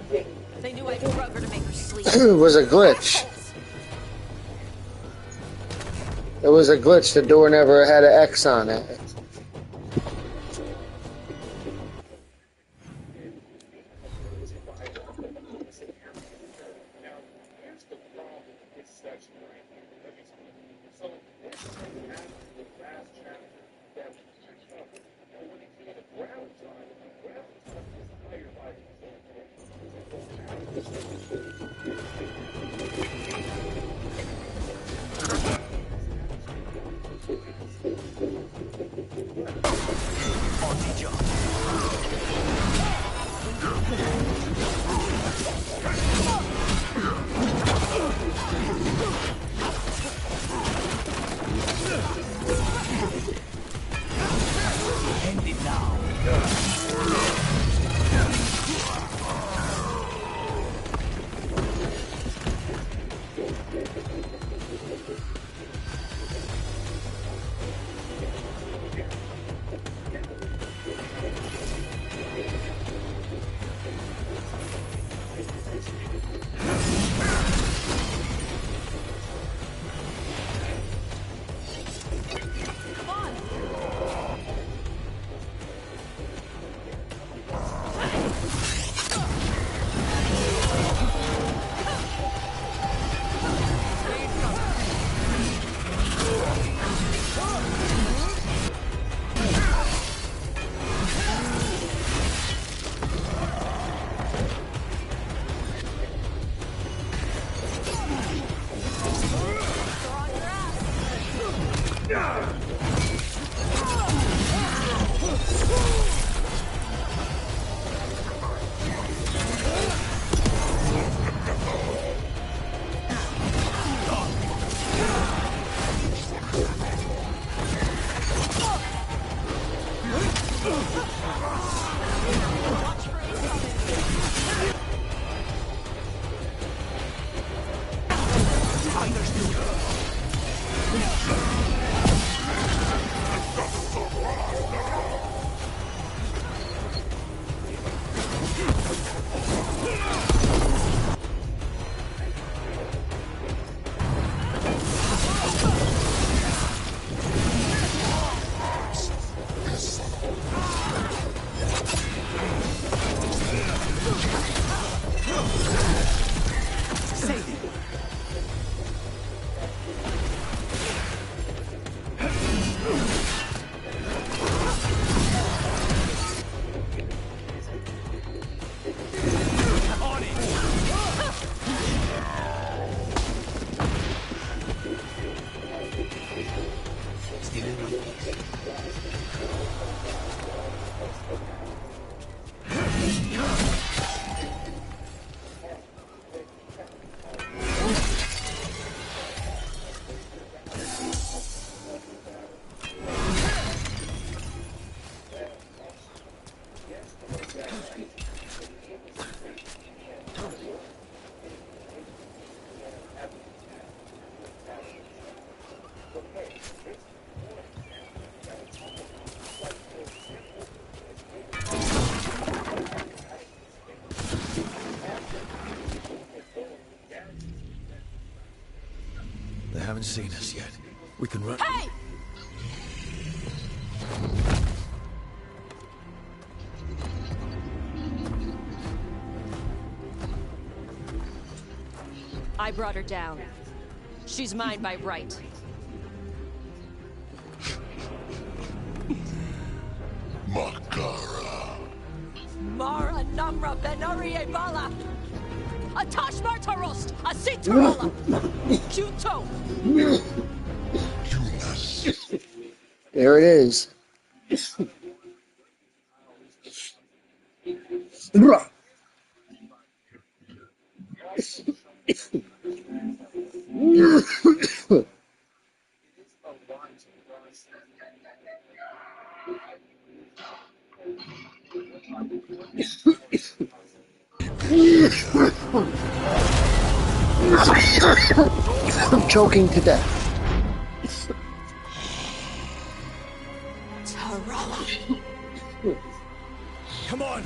They knew I drug her to make her sleep. It was a glitch. It was a glitch. The door never had an X on it. End it now. They haven't seen us yet. We can run. Hey! I brought her down. She's mine by right. Makara. Mara Namra Benarie Bala! Atash Martarost! Asitarala! Juto! There it is. I'm choking to death. Tarala! Come on!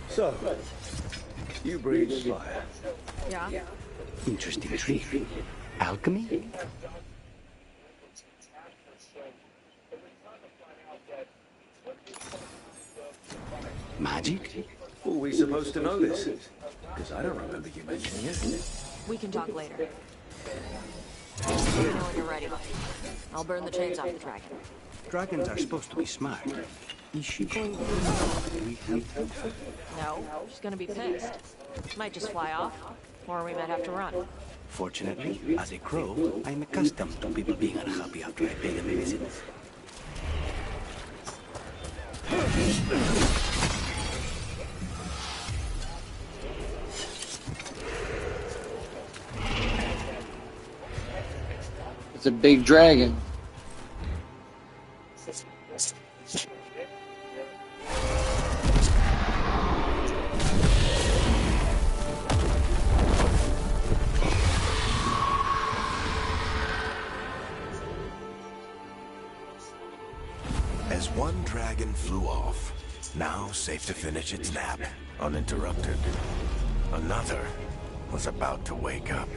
So, you breathe fire. Yeah? Interesting tree. Alchemy? Magic? Were we supposed to know this? Because I don't remember you mentioning it. We can talk later. Let me know when you're ready. I'll burn the chains off the dragon. Dragons are supposed to be smart. Is she going to we help her? No, she's gonna be pissed. Might just fly off, or we might have to run. Fortunately, as a crow, I'm accustomed to people being unhappy after I pay them a visit. It's a big dragon. As one dragon flew off, now safe to finish its nap, uninterrupted, another was about to wake up.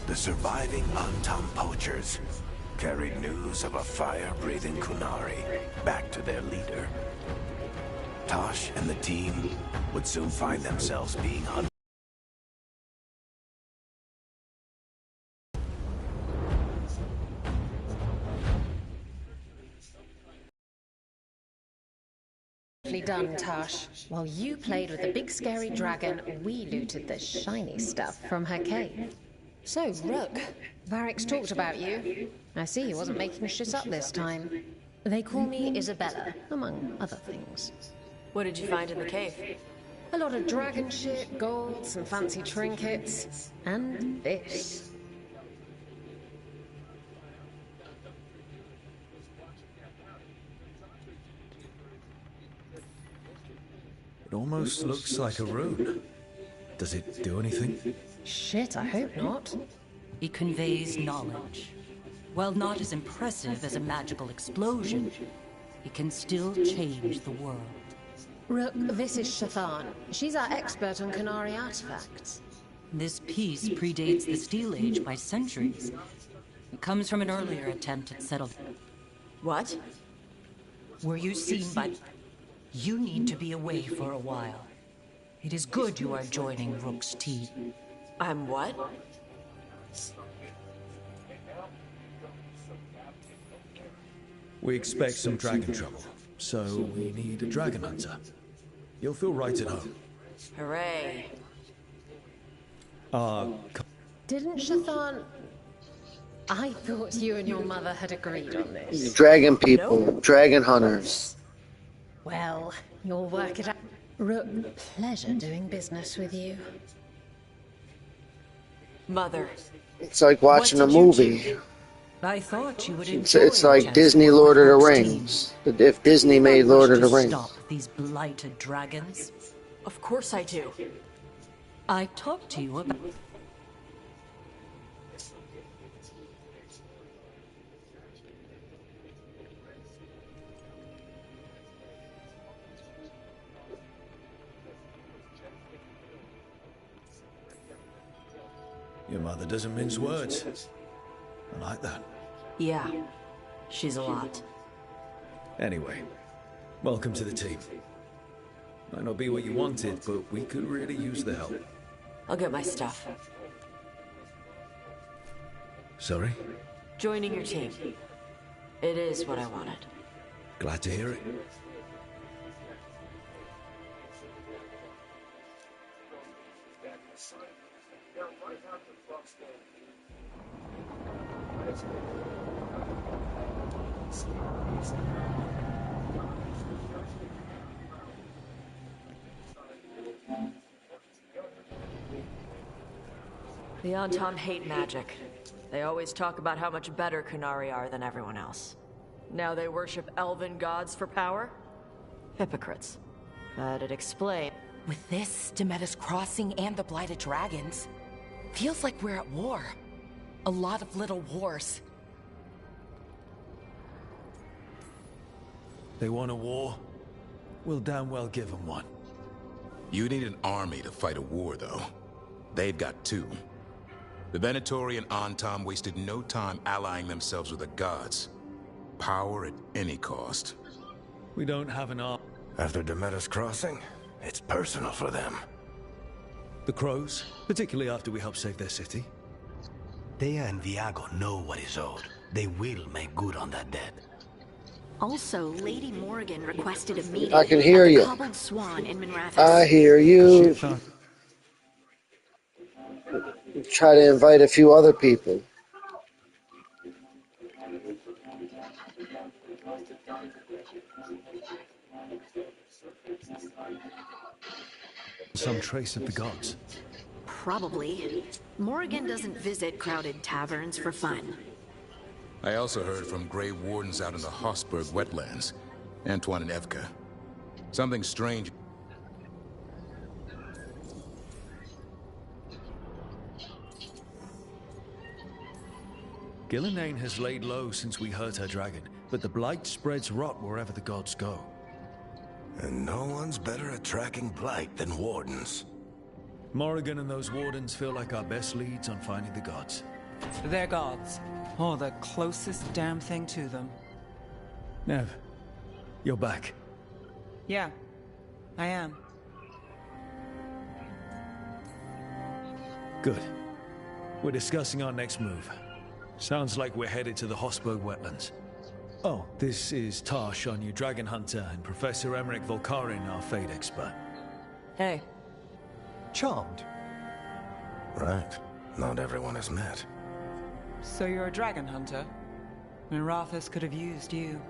The surviving Antam poachers carried news of a fire-breathing Kunari back to their leader. Tosh and the team would soon find themselves being hunted. Done, Tosh. While you played with the big scary dragon, we looted the shiny stuff from her cave. So, Rook, Varric's talked about you. I see he wasn't making shit up this time. They call me Isabella, among other things. What did you find in the cave? A lot of dragon shit, gold, some fancy trinkets, and this. It almost looks like a rune. Does it do anything? Shit, I hope not. It conveys knowledge. While not as impressive as a magical explosion, it can still change the world. Rook, this is Shathan. She's our expert on Kunari artifacts. This piece predates the Steel Age by centuries. It comes from an earlier attempt at settlement. What? Were you seen by... You need to be away for a while. It is good you are joining Rook's team. I'm what? We expect some dragon trouble, so we need a dragon hunter. You'll feel right at home. Hooray. Didn't Shathan... I thought you and your mother had agreed on this. Dragon people, dragon hunters. Well, you'll work it out. Rook, pleasure doing business with you. Mother. It's like watching a movie. I thought you would enjoy It's like Disney Lord of the Rings. If Disney made Lord of the Rings. Stop these blighted dragons. Of course I do. I talked to you about... Your mother doesn't mince words. I like that. Yeah, she's a lot. Anyway, welcome to the team. Might not be what you wanted, but we could really use the help. I'll get my stuff. Sorry? Joining your team. It is what I wanted. Glad to hear it. The Antam hate magic. They always talk about how much better Kunari are than everyone else. Now they worship elven gods for power? Hypocrites. That'd explain. With this, Demeter's Crossing and the Blighted Dragons, feels like we're at war. A lot of little wars. They want a war? We'll damn well give them one. You need an army to fight a war, though. They've got two. The Venatori and Antam wasted no time allying themselves with the gods. Power at any cost. We don't have an army. After Demeter's Crossing, it's personal for them. The Crows, particularly after we helped save their city. Thea and Viago know what is owed. They will make good on that debt. Also, Lady Morrigan requested a meeting I can hear at the you. Cobbled Swan in Minrathous. I hear you. Try to invite a few other people. Some trace of the gods. Probably. Morrigan doesn't visit crowded taverns for fun. I also heard from Grey Wardens out in the Hossberg wetlands. Antoine and Evka. Something strange. Gillenane has laid low since we hurt her dragon, but the Blight spreads rot wherever the gods go. And no one's better at tracking Blight than Wardens. Morrigan and those Wardens feel like our best leads on finding the gods. They're gods, or the closest damn thing to them. Nev, you're back. Yeah, I am. Good. We're discussing our next move. Sounds like we're headed to the Hossberg wetlands. Oh, this is Tash, our new dragon hunter, and Professor Emmerich Volkarin, our Fade expert. Hey. Charmed. Right. Not everyone has met. So you're a dragon hunter? Minrathous could have used you.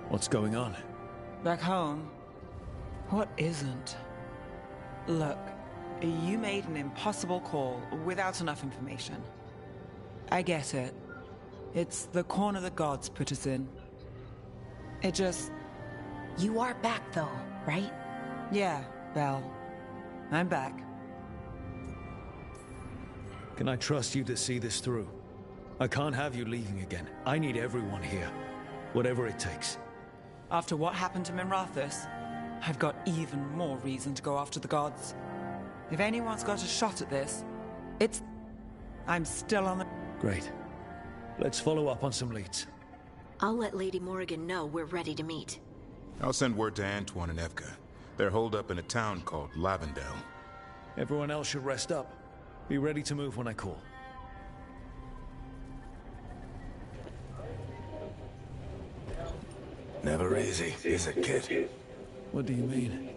What's going on? Back home, what isn't? Look, you made an impossible call without enough information. I get it. It's the corner the gods put us in. It just... You are back though, right? Yeah, Belle. I'm back. Can I trust you to see this through? I can't have you leaving again. I need everyone here. Whatever it takes. After what happened to Minrathous, I've got even more reason to go after the gods. If anyone's got a shot at this, it's... I'm still on the... Great. Let's follow up on some leads. I'll let Lady Morrigan know we're ready to meet. I'll send word to Antoine and Evka. They're holed up in a town called Lavendale. Everyone else should rest up. Be ready to move when I call. Never easy, is it, kid? What do you mean?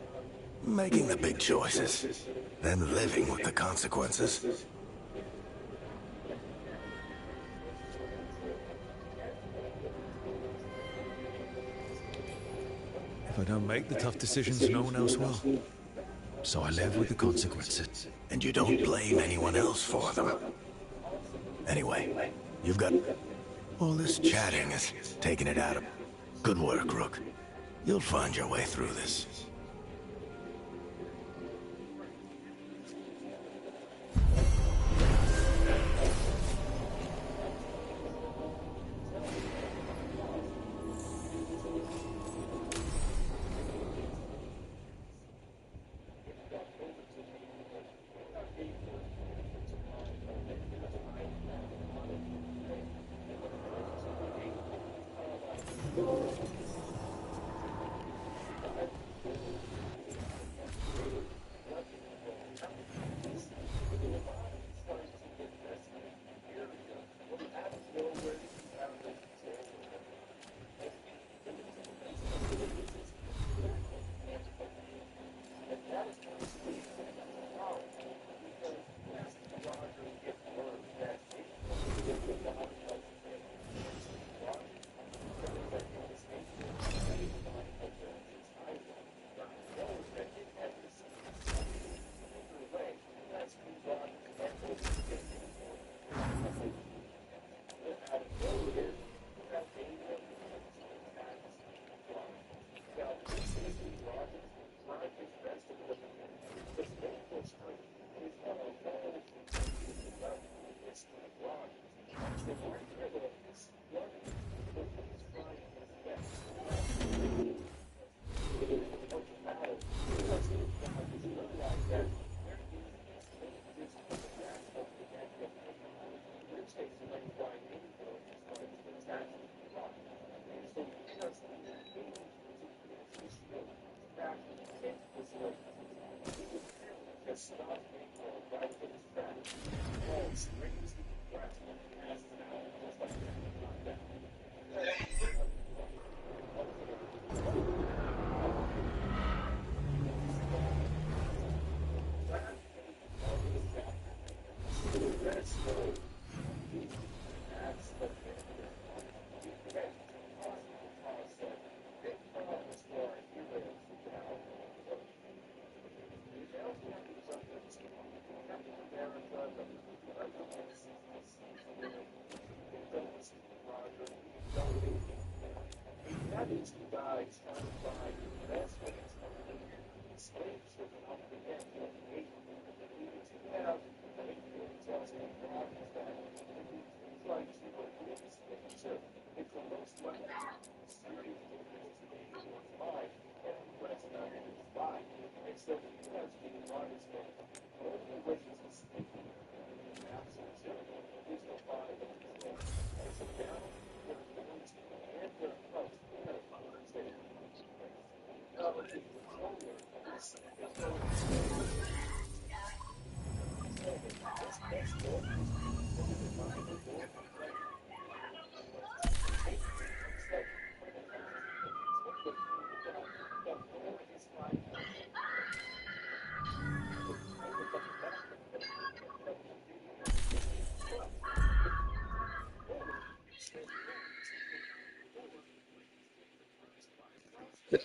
Making the big choices, then living with the consequences. If I don't make the tough decisions, no one else will. So I live with the consequences. And you don't blame anyone else for them. Anyway, you've got... All this chatting is taking it out of... Good work, Rook. You'll find your way through this.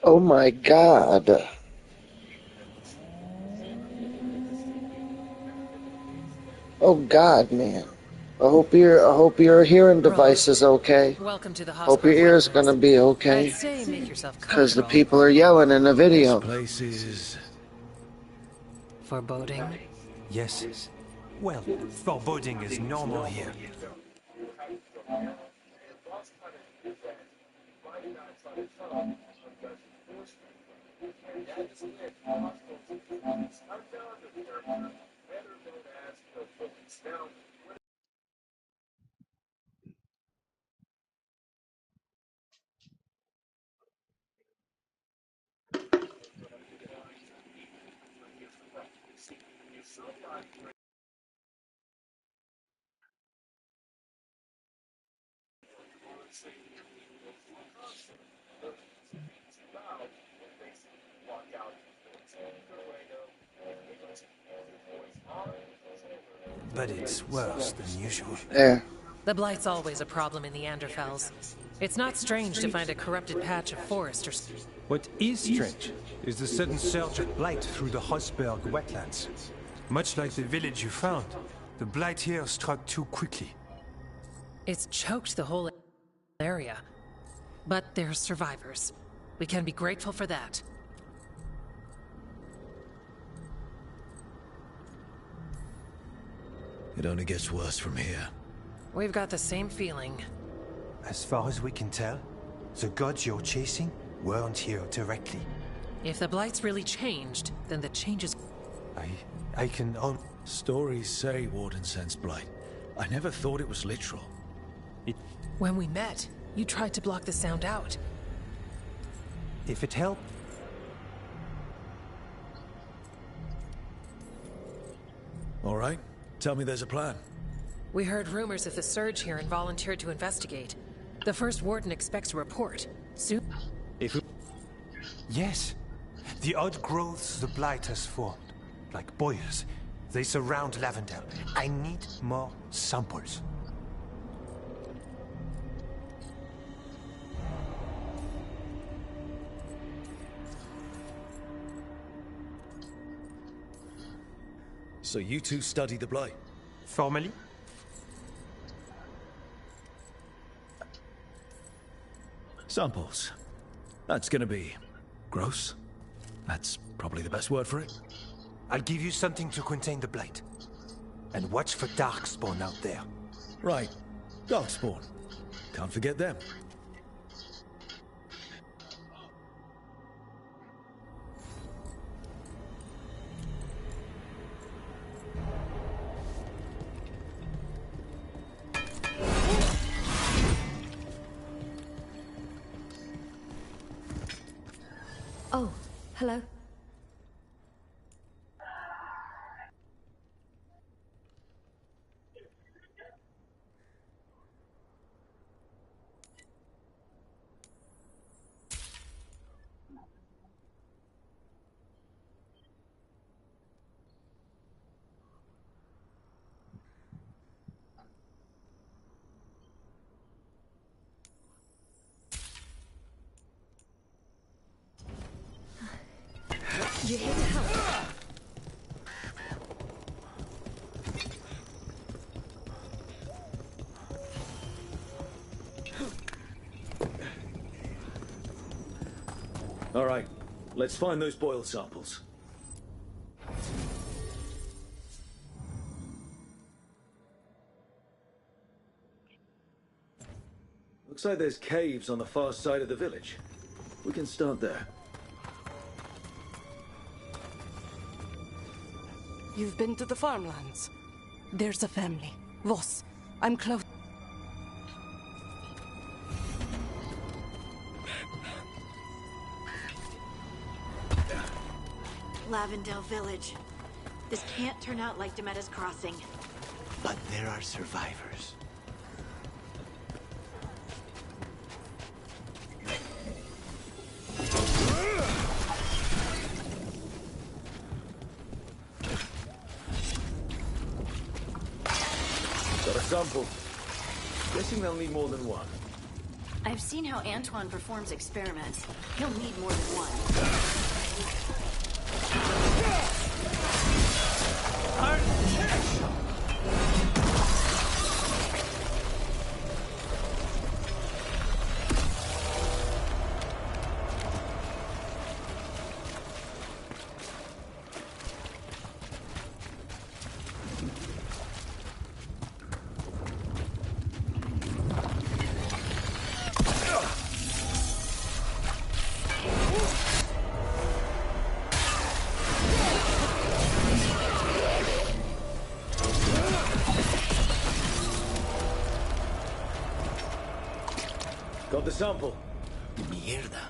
Oh my god. Oh god, man. I hope your hearing device is okay. Welcome to the Hope your hospital. ear is gonna be okay. I'd say make yourself Because the comfortable. people are yelling in the video. This place is... Foreboding? Yes. Well, foreboding is normal here. But it's worse than usual. There. The Blight's always a problem in the Anderfels. It's not strange to find a corrupted patch of forest or... What is strange is the sudden surge of blight through the Hosberg wetlands. Much like the village you found, the blight here struck too quickly. It's choked the whole area. But they're survivors. We can be grateful for that. It only gets worse from here. We've got the same feeling. As far as we can tell, the gods you're chasing weren't here directly. If the Blight's really changed, then the changes... I can own... Stories say Warden sensed blight. I never thought it was literal. When we met, you tried to block the sound out. If it helped... All right. Tell me there's a plan. We heard rumors of the surge here and volunteered to investigate. The first warden expects a report. Soon? Yes. The odd growths the blight has formed, like boils. They surround Lavendel. I need more samples. So you two study the blight? Formally? Samples. That's gonna be... gross? That's probably the best word for it. I'll give you something to contain the blight. And watch for Darkspawn out there. Right. Darkspawn. Can't forget them. Oh, hello. You here to help? All right. Let's find those boil samples. Looks like there's caves on the far side of the village. We can start there. You've been to the farmlands. There's a family. Voss. I'm close. Lavendel Village. This can't turn out like Demetta's Crossing. But there are survivors. Got a sample. Guessing they'll need more than one. I've seen how Antoine performs experiments. He'll need more than one. Got the sample. Mierda.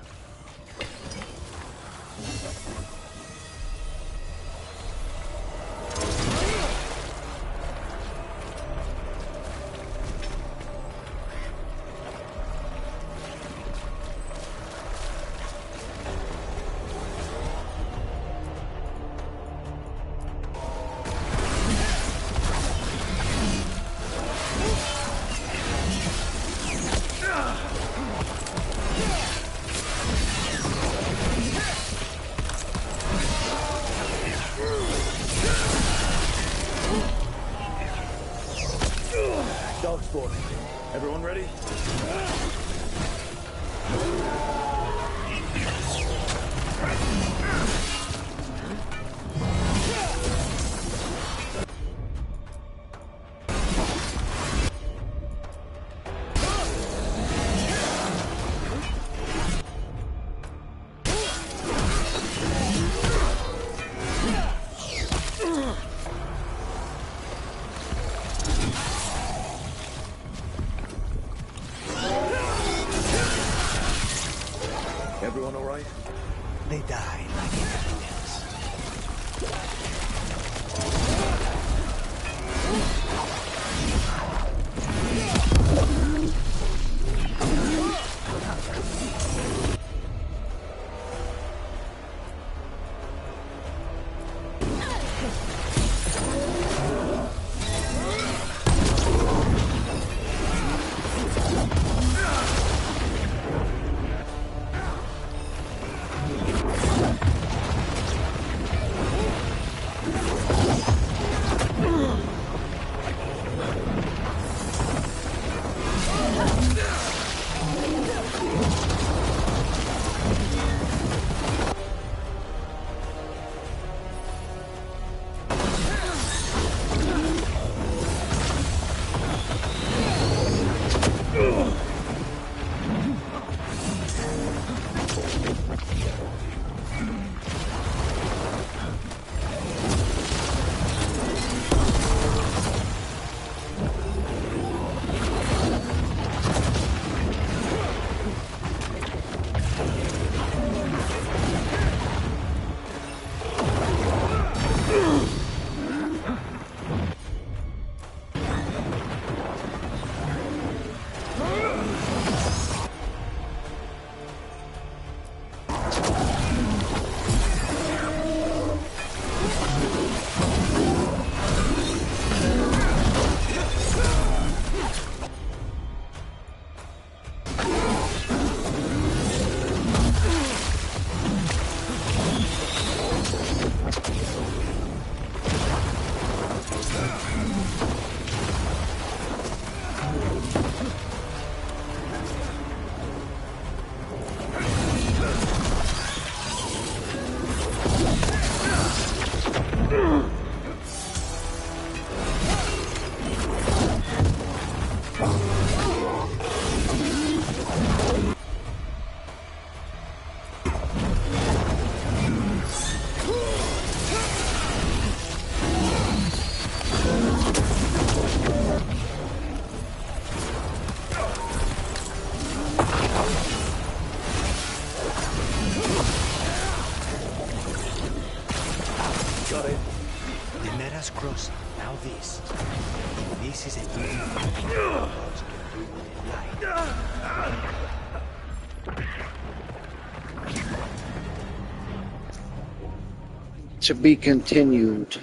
Dog spawning. Everyone ready? Everyone all right? They die like everything else. Got it. The meta's crossing. Now this. This is a thing. To be continued.